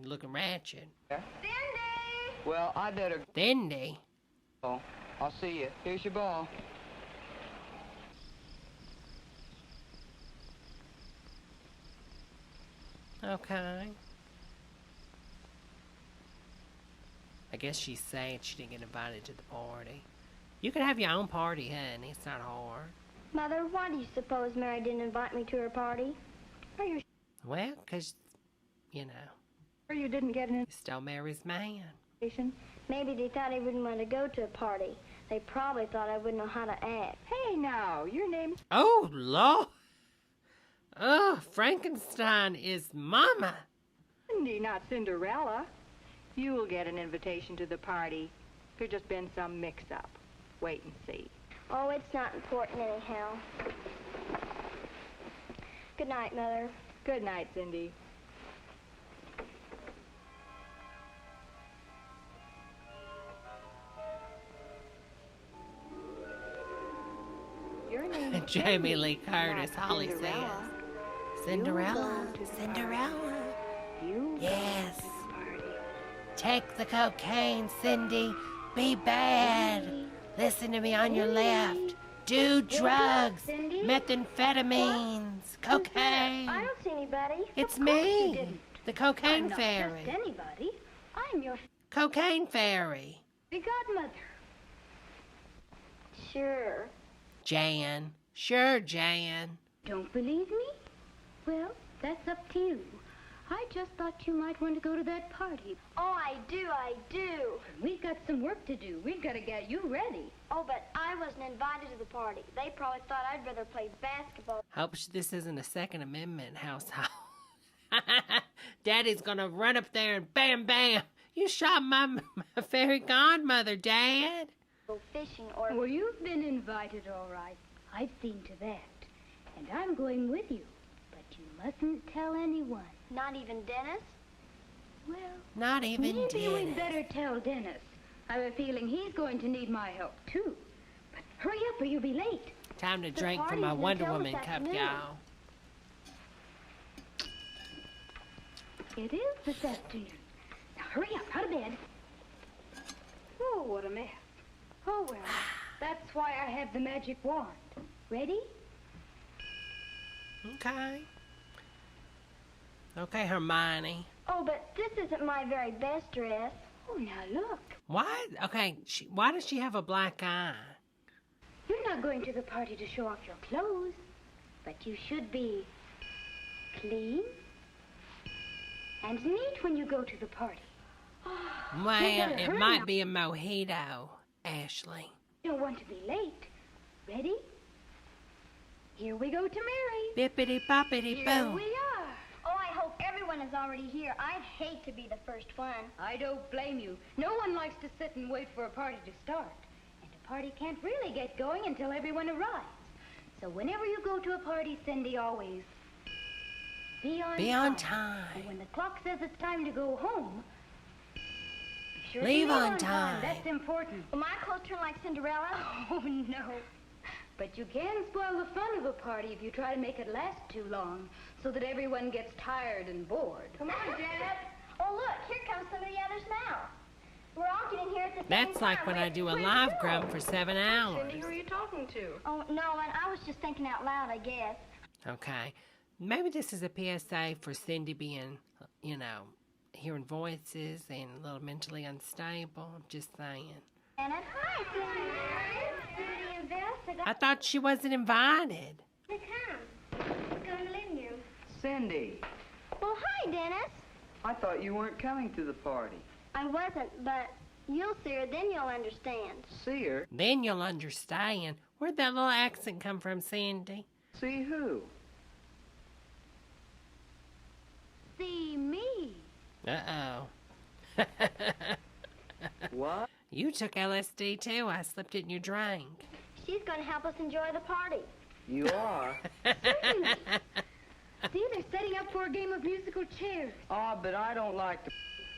looking ratchet. Cindy! Well, I better... Cindy? Oh, I'll see you. Here's your ball. Okay. I guess she's saying she didn't get invited to the party. You can have your own party, honey. It's not hard. Mother, why do you suppose Mary didn't invite me to her party? Are you... Well, because, Or you didn't get an still Mary's man. invitation? Maybe they thought I wouldn't want to go to a party. They probably thought I wouldn't know how to act. Hey, now, your name's... Oh, Lord. Oh, Frankenstein is Mama. Cindy, not Cinderella. You'll get an invitation to the party. There's just been some mix-up. Wait and see. Oh, it's not important anyhow. Good night, Mother. Good night, Cindy. Your name is Jamie Lee Curtis, Holly says. Cinderella. Cinderella. Yes. Take the cocaine, Cindy. Be bad. Listen to me on your left. Do drugs. Methamphetamines. Cocaine. I don't see anybody. It's Of course me. You didn't. The cocaine I'm not fairy. just anybody. I'm your Cocaine fairy. godmother. Sure. Jan. Sure, Jan. Don't believe me? Well, that's up to you. I just thought you might want to go to that party. Oh, I do. We've got some work to do. We've got to get you ready. Oh, but I wasn't invited to the party. They probably thought I'd rather play basketball. Hope this isn't a Second Amendment household. Daddy's gonna run up there and bam, bam. You shot my fairy godmother, Dad. Go fishing or... Well, you've been invited, all right. I've seen to that. And I'm going with you. But you mustn't tell anyone. Not even Dennis? Well, not even maybe Dennis. We'd better tell Dennis. I have a feeling he's going to need my help, too. But hurry up or you'll be late. Time to drink from my Wonder Woman cup, y'all. It is this afternoon. Now hurry up, out of bed. Oh, what a mess. Oh, well, that's why I have the magic wand. Ready? Okay. Okay, Hermione. Oh, but this isn't my very best dress. Oh, now look. Why? Okay, why does she have a black eye? You're not going to the party to show off your clothes, but you should be clean and neat when you go to the party. Well, it might be a mojito, Ashley. You don't want to be late. Ready? Here we go to Mary. Bippity boppity Here boom. we are. Oh, I hope everyone is already here. I'd hate to be the first one. I don't blame you. No one likes to sit and wait for a party to start. And a party can't really get going until everyone arrives. So whenever you go to a party, Cindy, always be on time. And when the clock says it's time to go home, be sure Leave to leave on time. That's important. Will my clothes turn like Cinderella? Oh, no. But you can spoil the fun of a party if you try to make it last too long, so that everyone gets tired and bored. Come on, Janet. Oh, look, here comes some of the others now. We're all getting here at the same time. That's like when I do a live grub for 7 hours. Cindy, who are you talking to? Oh, no, and I was just thinking out loud, I guess. Okay. Maybe this is a PSA for Cindy being, hearing voices and a little mentally unstable. I'm just saying. Janet, hi, Cindy. Cindy and Beth. I thought she wasn't invited. They come. It's going to live you. Cindy, Well, hi, Dennis. I thought you weren't coming to the party. I wasn't, but you'll see her, then you'll understand. See her? Then you'll understand. Where'd that little accent come from, Cindy? See who? See me. Uh-oh. What? You took LSD, too. I slipped it in your drink. She's going to help us enjoy the party. You are? See, they're setting up for a game of musical chairs. Oh, but I don't like to...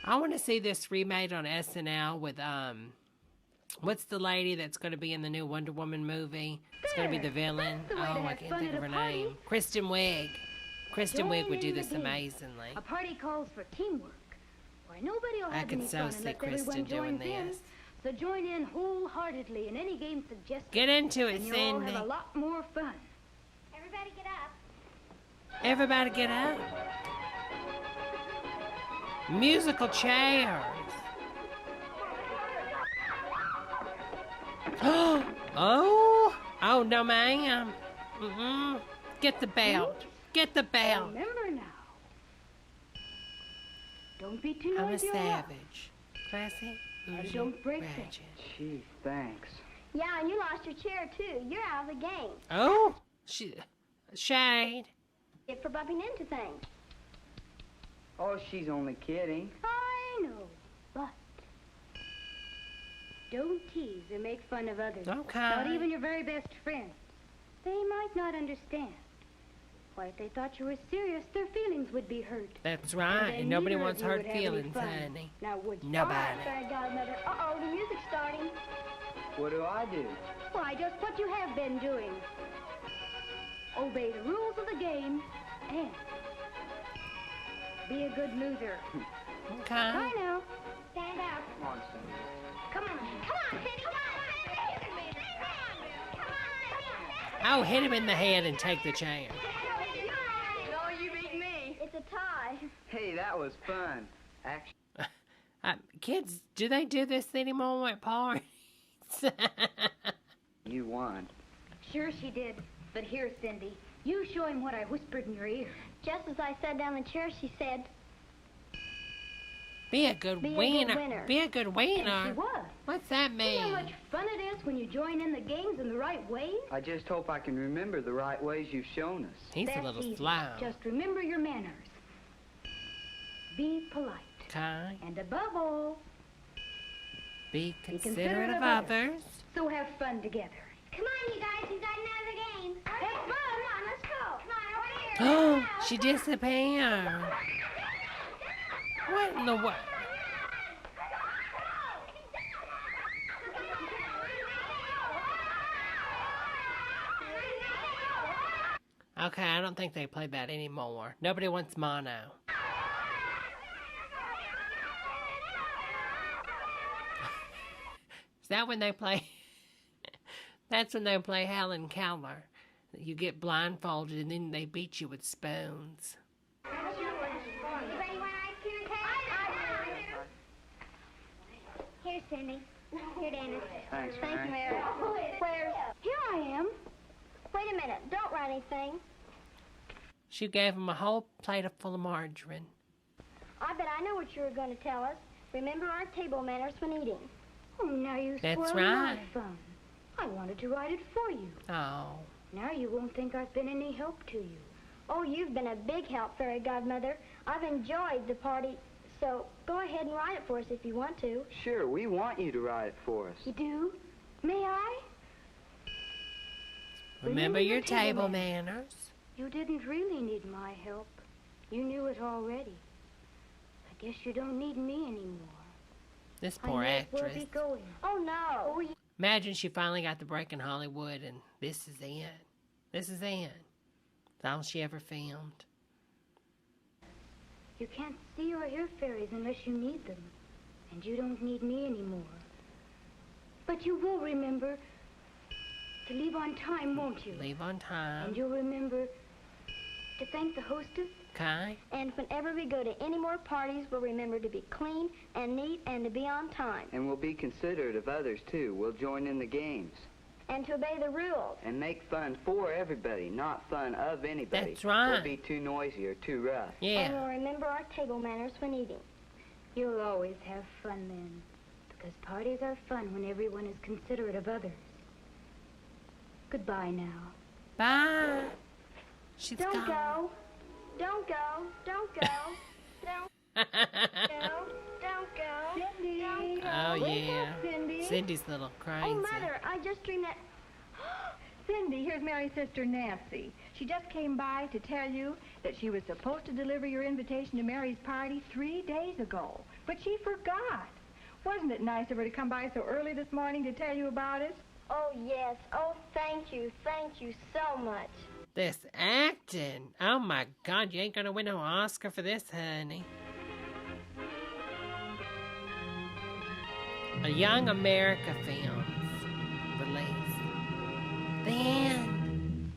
I want to see this remade on SNL with, what's the lady that's going to be in the new Wonder Woman movie? It's going to be the villain. That's the way to Oh, I have can't fun think at of her a party. name. Kristen Wiig. Kristen Wiig would do Join in this the game. amazingly. A party calls for teamwork. Why, nobody will I have can any so fun see unless Kristen everyone doing joins in. this. So join in wholeheartedly in any game suggested. Get into it, and you'll all Cindy. have a lot more fun. Everybody get up. Everybody get up. Musical chairs. Oh, no, ma'am. Get the belt. Get the belt. Remember now. Don't be too I'm a noisy or loud. savage. Classy, And bougie, don't break things. ratchet. Gee, thanks. Yeah, and you lost your chair, too. You're out of the game. Oh, shade. For bumping into things. Oh, she's only kidding. I know, but Don't tease or make fun of others. Okay. Not even your very best friends. They might not understand. Why, if they thought you were serious, their feelings would be hurt. That's right. And nobody wants hurt feelings, honey. Now, would you? Nobody. All right, Fairy Godmother. Uh-oh, the music's starting. What do I do? Why, just what you have been doing. Obey the rules of the game and be a good loser. Okay. Bye now. Stand out. Come on, Cindy. Come on. Come on, Cindy. Come on. Oh, hit him in the head and take the chair. No, you beat me. It's a tie. Hey, that was fun. Actually. Kids, do they do this anymore at parties? You won. Sure she did. But here, Cindy, you show him what I whispered in your ear. Just as I sat down in the chair, she said, Be a good winner. Be a good winner. And she was. What's that mean? See how much fun it is when you join in the games in the right ways? I just hope I can remember the right ways you've shown us. He's That's a little easy. slow. Just remember your manners. Be polite. Okay. And above all, Be considerate of others. So have fun together. Come on, you guys. We've got another game. Have fun. Come on, let's go. Come on, over here. Oh, she disappeared. What in the world? Okay, I don't think they play that anymore. Nobody wants mono. Is that when they play? That's when they play Helen Keller. You get blindfolded and then they beat you with spoons. Anybody want ice cream and Here, Cindy. Here, Dennis. Thanks, Thank you, Mary. Mary. Where's... Here I am. Wait a minute. Don't write anything. She gave him a whole plate full of margarine. I bet I know what you were going to tell us. Remember our table manners when eating. Oh, now you That's spoiled right. my fun. I wanted to write it for you. Oh. Now you won't think I've been any help to you. Oh, you've been a big help, Fairy Godmother. I've enjoyed the party, so go ahead and write it for us if you want to. Sure, we want you to write it for us. You do? May I? Remember your table manners. You didn't really need my help. You knew it already. I guess you don't need me anymore. This poor I know where actress. we're going. Oh, no. Oh, Imagine she finally got the break in Hollywood and this is it. This is it. That's all she ever filmed. you can't see or hear fairies unless you need them. And you don't need me anymore. But you will remember to leave on time, won't you? Leave on time. And you'll remember to thank the hostess. Okay. And whenever we go to any more parties, we'll remember to be clean and neat and to be on time. And we'll be considerate of others, too. We'll join in the games. And to obey the rules. And make fun for everybody, not fun of anybody. That's right. Or be too noisy or too rough. And we'll remember our table manners when eating. You'll always have fun then. Because parties are fun when everyone is considerate of others. Goodbye now. Bye. She's Don't gone. go. Don't go. Don't go. Don't go. Don't go. Cindy. Don't go. Oh, Wake yeah. up, Cindy. Cindy's a little crazy. Oh, Mother, I just dreamed that... Cindy, here's Mary's sister Nancy. She just came by to tell you that she was supposed to deliver your invitation to Mary's party 3 days ago, but she forgot. Wasn't it nice of her to come by so early this morning to tell you about it? Oh, yes. Oh, thank you. Thank you so much. This acting. Oh, my God. You ain't going to win no Oscar for this, honey. A Young America Films release. The end.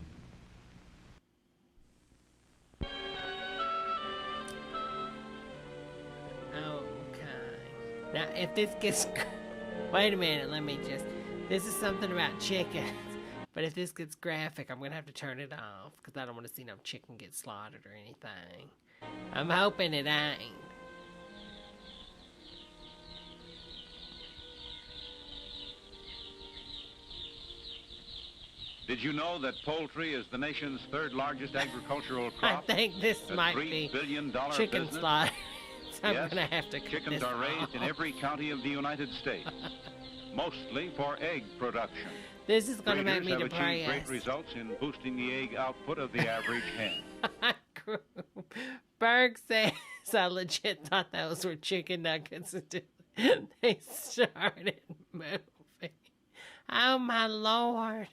Okay. Now, if this gets... Wait a minute, let me just... This is something about chickens. But if this gets graphic, I'm going to have to turn it off. Because I don't want to see no chicken get slaughtered or anything. I'm hoping it ain't. Did you know that poultry is the nation's third largest agricultural crop? I think this A might $3 be billion chicken business? slaughter. So I'm Yes, going to have to cut chickens this are raised in off. every county of the United States. mostly for egg production. This is going to make Breeders me have achieved great depressed. results in boosting the egg output of the average hen. Berg says, I legit thought those were chicken nuggets until they started moving. Oh, my Lord.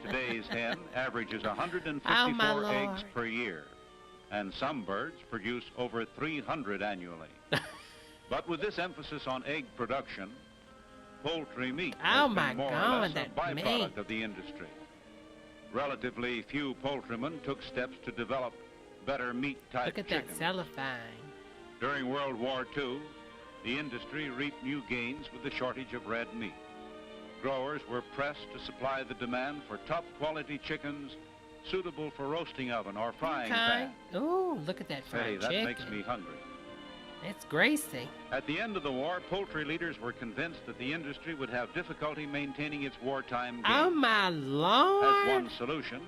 Today's hen averages 154 Oh, my eggs Lord. per year, and some birds produce over 300 annually. But with this emphasis on egg production, poultry meat has Oh, my been more God, or less a that byproduct meat. of the industry. Relatively few poultrymen took steps to develop better meat-type Look at chickens. that cellophane. During World War II, the industry reaped new gains with the shortage of red meat. Growers were pressed to supply the demand for top-quality chickens suitable for roasting oven or frying pan. Ooh, look at that Hey, fried that chicken. makes me hungry. It's greasy. At the end of the war, poultry leaders were convinced that the industry would have difficulty maintaining its wartime gains. Oh, my Lord. As one solution,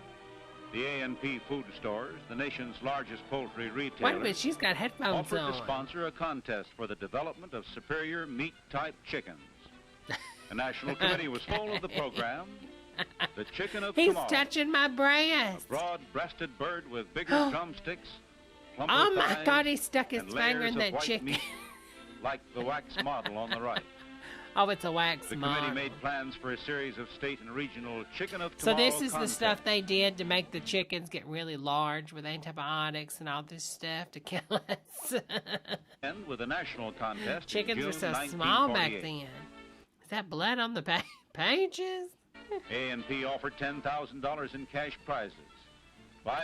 the A&P food stores, the nation's largest poultry retailers, Wait a minute, she's got headphones offered on. to sponsor a contest for the development of superior meat-type chickens. The National Committee was full of the program, the chicken of He's tomorrow. touching my breast. A broad-breasted bird with bigger drumsticks, plumper Oh, my thighs, God, he stuck his and finger layers in of that white chicken. meat, like the wax model on the right. Oh, it's a wax The model. committee made plans for a series of state and regional chicken of So tomorrow this is the contests. stuff they did to make the chickens get really large with antibiotics and all this stuff to kill us. And with a national contest Chickens in were June so small back 1948. then. Is that blood on the pages? A&P offered $10,000 in cash prizes.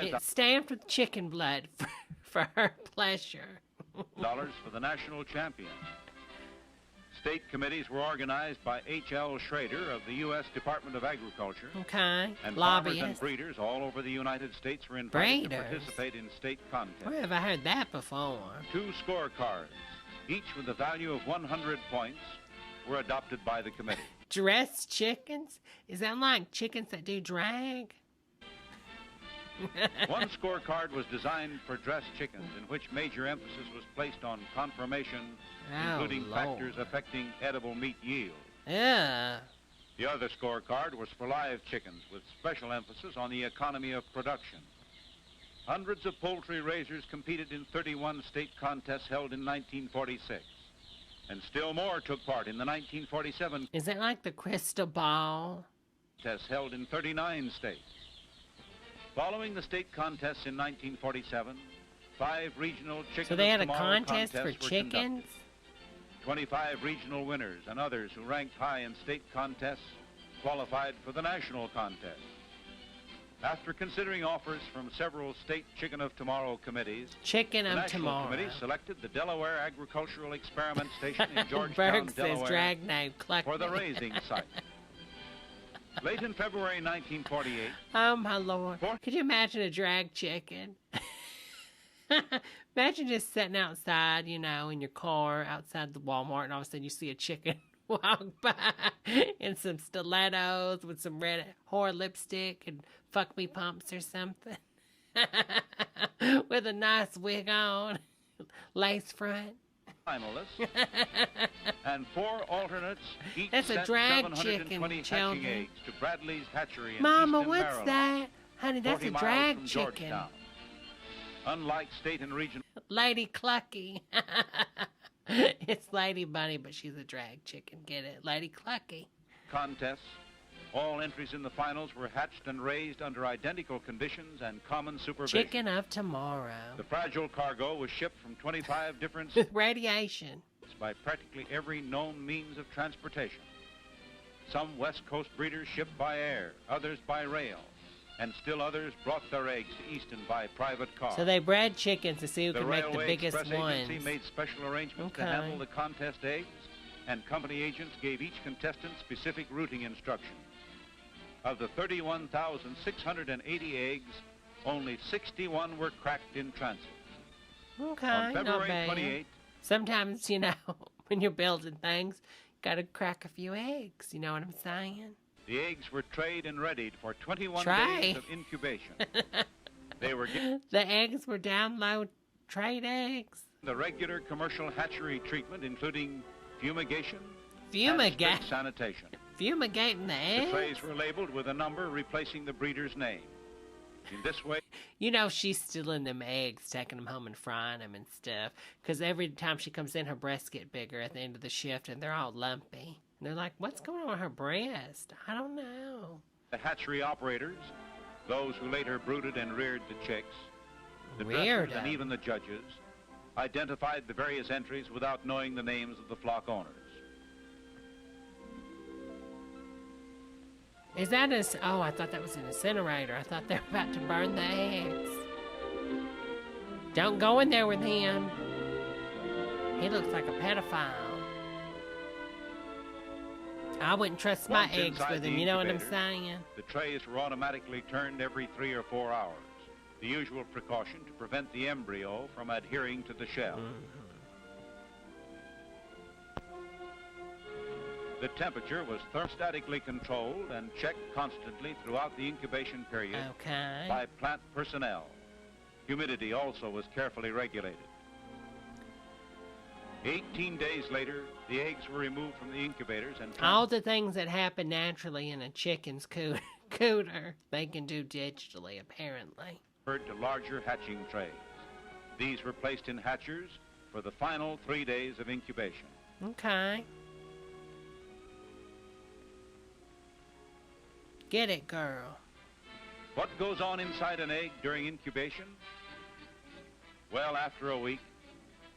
It's stamped with chicken blood for her pleasure. $5 for the national champion. State committees were organized by H.L. Schrader of the U.S. Department of Agriculture. Okay, And farmers and lobbyists. breeders all over the United States were invited to Breeders? participate in state contests. Where have I heard that before? 2 scorecards, each with a value of 100 points, were adopted by the committee. Dressed chickens? Is that like chickens that do drag? One scorecard was designed for dressed chickens, in which major emphasis was placed on conformation, including Lord. factors affecting edible meat yield. Yeah. The other scorecard was for live chickens, with special emphasis on the economy of production. Hundreds of poultry raisers competed in 31 state contests held in 1946. And still more took part in the 1947 Is it like the crystal ball? contests held in 39 states. Following the state contests in 1947, 5 regional chicken So they had a of tomorrow contest for contests were chickens? conducted. 25 regional winners and others who ranked high in state contests qualified for the national contest. After considering offers from several state Chicken of Tomorrow committees, Chicken the of National Tomorrow. Committee selected the Delaware Agricultural Experiment Station in Georgetown, Berg says Delaware, drag name Cluck for the me. raising site. Late in February 1948, Oh, my Lord. Could you imagine a drag chicken? Imagine just sitting outside, you know, in your car outside the Walmart, and all of a sudden you see a chicken walk by in some stilettos with some red whore lipstick and fuck me pumps or something. With a nice wig on, lace front. finalists, and 4 alternates, each That's a sent drag 720 chicken, hatching children. eggs to Bradley's hatchery in Mama, Easton, what's Maryland, that? Honey, that's 40 a miles drag from chicken. Georgetown. Unlike state and regional Lady Clucky. It's Lady Bunny, but she's a drag chicken. Get it? Lady Clucky. contests, all entries in the finals were hatched and raised under identical conditions and common supervision. Chicken of tomorrow. The fragile cargo was shipped from 25 different With radiation. states by practically every known means of transportation. Some West Coast breeders shipped by air, others by rail, and still others brought their eggs to Easton by private car. So they bred chickens to see who The can make the Railway biggest Express ones. Agency made special arrangements to Okay. handle the contest eggs, and company agents gave each contestant specific routing instructions. Of the 31,680 eggs, only 61 were cracked in transit. Okay, On not February bad. 28th, Sometimes, you know, when you're building things, gotta crack a few eggs. You know what I'm saying? the eggs were trayed and readied for 21 Tray. days of incubation. They were given The eggs were down low trade eggs. the regular commercial hatchery treatment, including fumigation, strict sanitation. Fumigating the eggs? The trays were labeled with a number replacing the breeder's name. In this way... You know she's stealing them eggs, taking them home and frying them and stuff. Because every time she comes in, her breasts get bigger at the end of the shift, and they're all lumpy. And they're like, what's going on with her breast? I don't know. The hatchery operators, those who later brooded and reared the chicks, the dressers, and even the judges, identified the various entries without knowing the names of the flock owners. Is that a... Oh, I thought that was an incinerator. I thought they were about to burn the eggs. Don't go in there with him. He looks like a pedophile. I wouldn't trust my eggs with him, you know what I'm saying? The trays were automatically turned every 3 or 4 hours. The usual precaution to prevent the embryo from adhering to the shell. The temperature was thermostatically controlled and checked constantly throughout the incubation period by plant personnel. Humidity also was carefully regulated. 18 days later, the eggs were removed from the incubators and... All the things that happen naturally in a chicken's cooter, they can do digitally, apparently. ...to larger hatching trays. These were placed in hatchers for the final 3 days of incubation. Okay. Get it, girl. What goes on inside an egg during incubation? Well, after a week,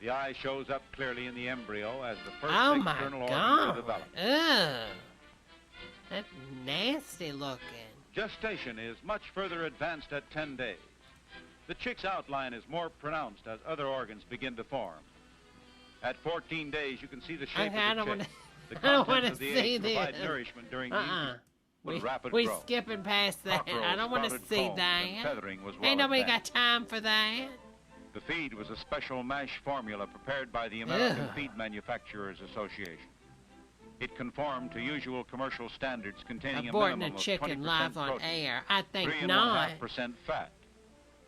the eye shows up clearly in the embryo as the first external organs are developed. Ugh. That's nasty looking. Gestation is much further advanced at 10 days. The chick's outline is more pronounced as other organs begin to form. At 14 days, you can see the shape of the chick. The contents of the egg provide nourishment during the incubation. We skipping past that. I don't want to see that. Ain't nobody got time for that. The feed was a special mash formula prepared by the American Feed Manufacturers Association. It conformed to usual commercial standards containing a minimum of 20% live on protein, air. I think not. 3.5% fat,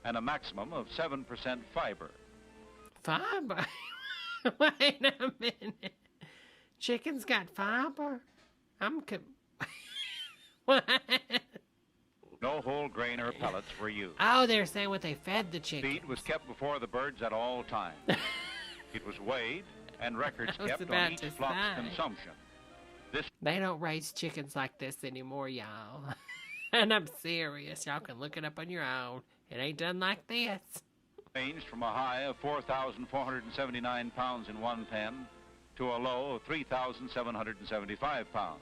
and a maximum of 7% fiber. Fiber? Wait a minute. Chicken's got fiber? What? No whole grain or pellets were used. Oh, they're saying what they fed the chicken. Feed was kept before the birds at all times. It was weighed and records kept on each flock's consumption. They don't raise chickens like this anymore, y'all. And I'm serious. Y'all can look it up on your own. It ain't done like this. Ranged from a high of 4,479 pounds in one pen to a low of 3,775 pounds.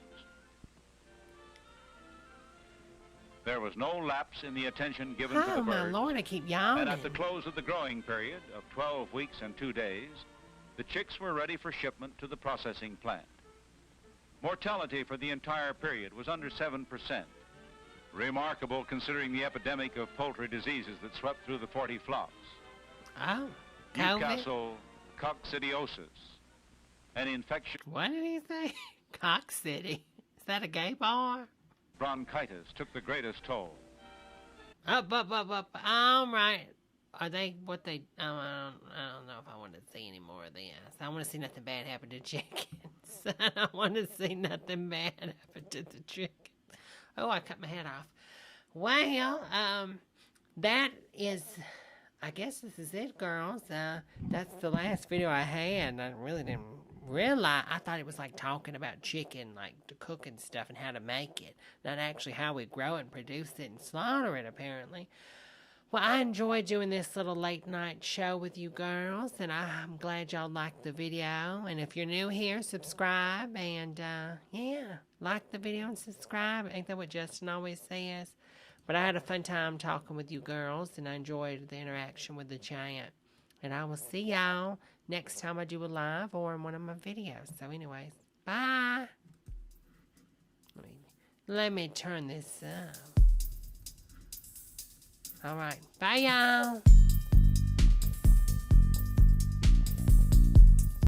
There was no lapse in the attention given to the birds. Oh, my Lord, I keep yawning. And at the close of the growing period of 12 weeks and 2 days, the chicks were ready for shipment to the processing plant. Mortality for the entire period was under 7%. Remarkable considering the epidemic of poultry diseases that swept through the 40 flocks. Oh, Newcastle coccidiosis, an infection... What did he say? Cock City? Is that a gay bar? Bronchitis took the greatest toll. Up. All right. Are they what they... I don't know if I want to see any more of this. I want to see nothing bad happen to chickens. I don't want to see nothing bad happen to the chickens. Oh, I cut my head off. Well, that is... I guess this is it, girls. That's the last video I had. I really didn't realize. I thought it was like talking about chicken, like the cooking stuff and how to make it. Not actually how we grow it and produce it and slaughter it, apparently. Well, I enjoyed doing this little late night show with you girls, and I'm glad y'all liked the video. And if you're new here, subscribe, and yeah, like the video and subscribe. Ain't that what Justin always says? But I had a fun time talking with you girls, and I enjoyed the interaction with the chat. And I will see y'all next time I do a live or in one of my videos. So anyways, bye. Let me turn this up. All right. Bye, y'all.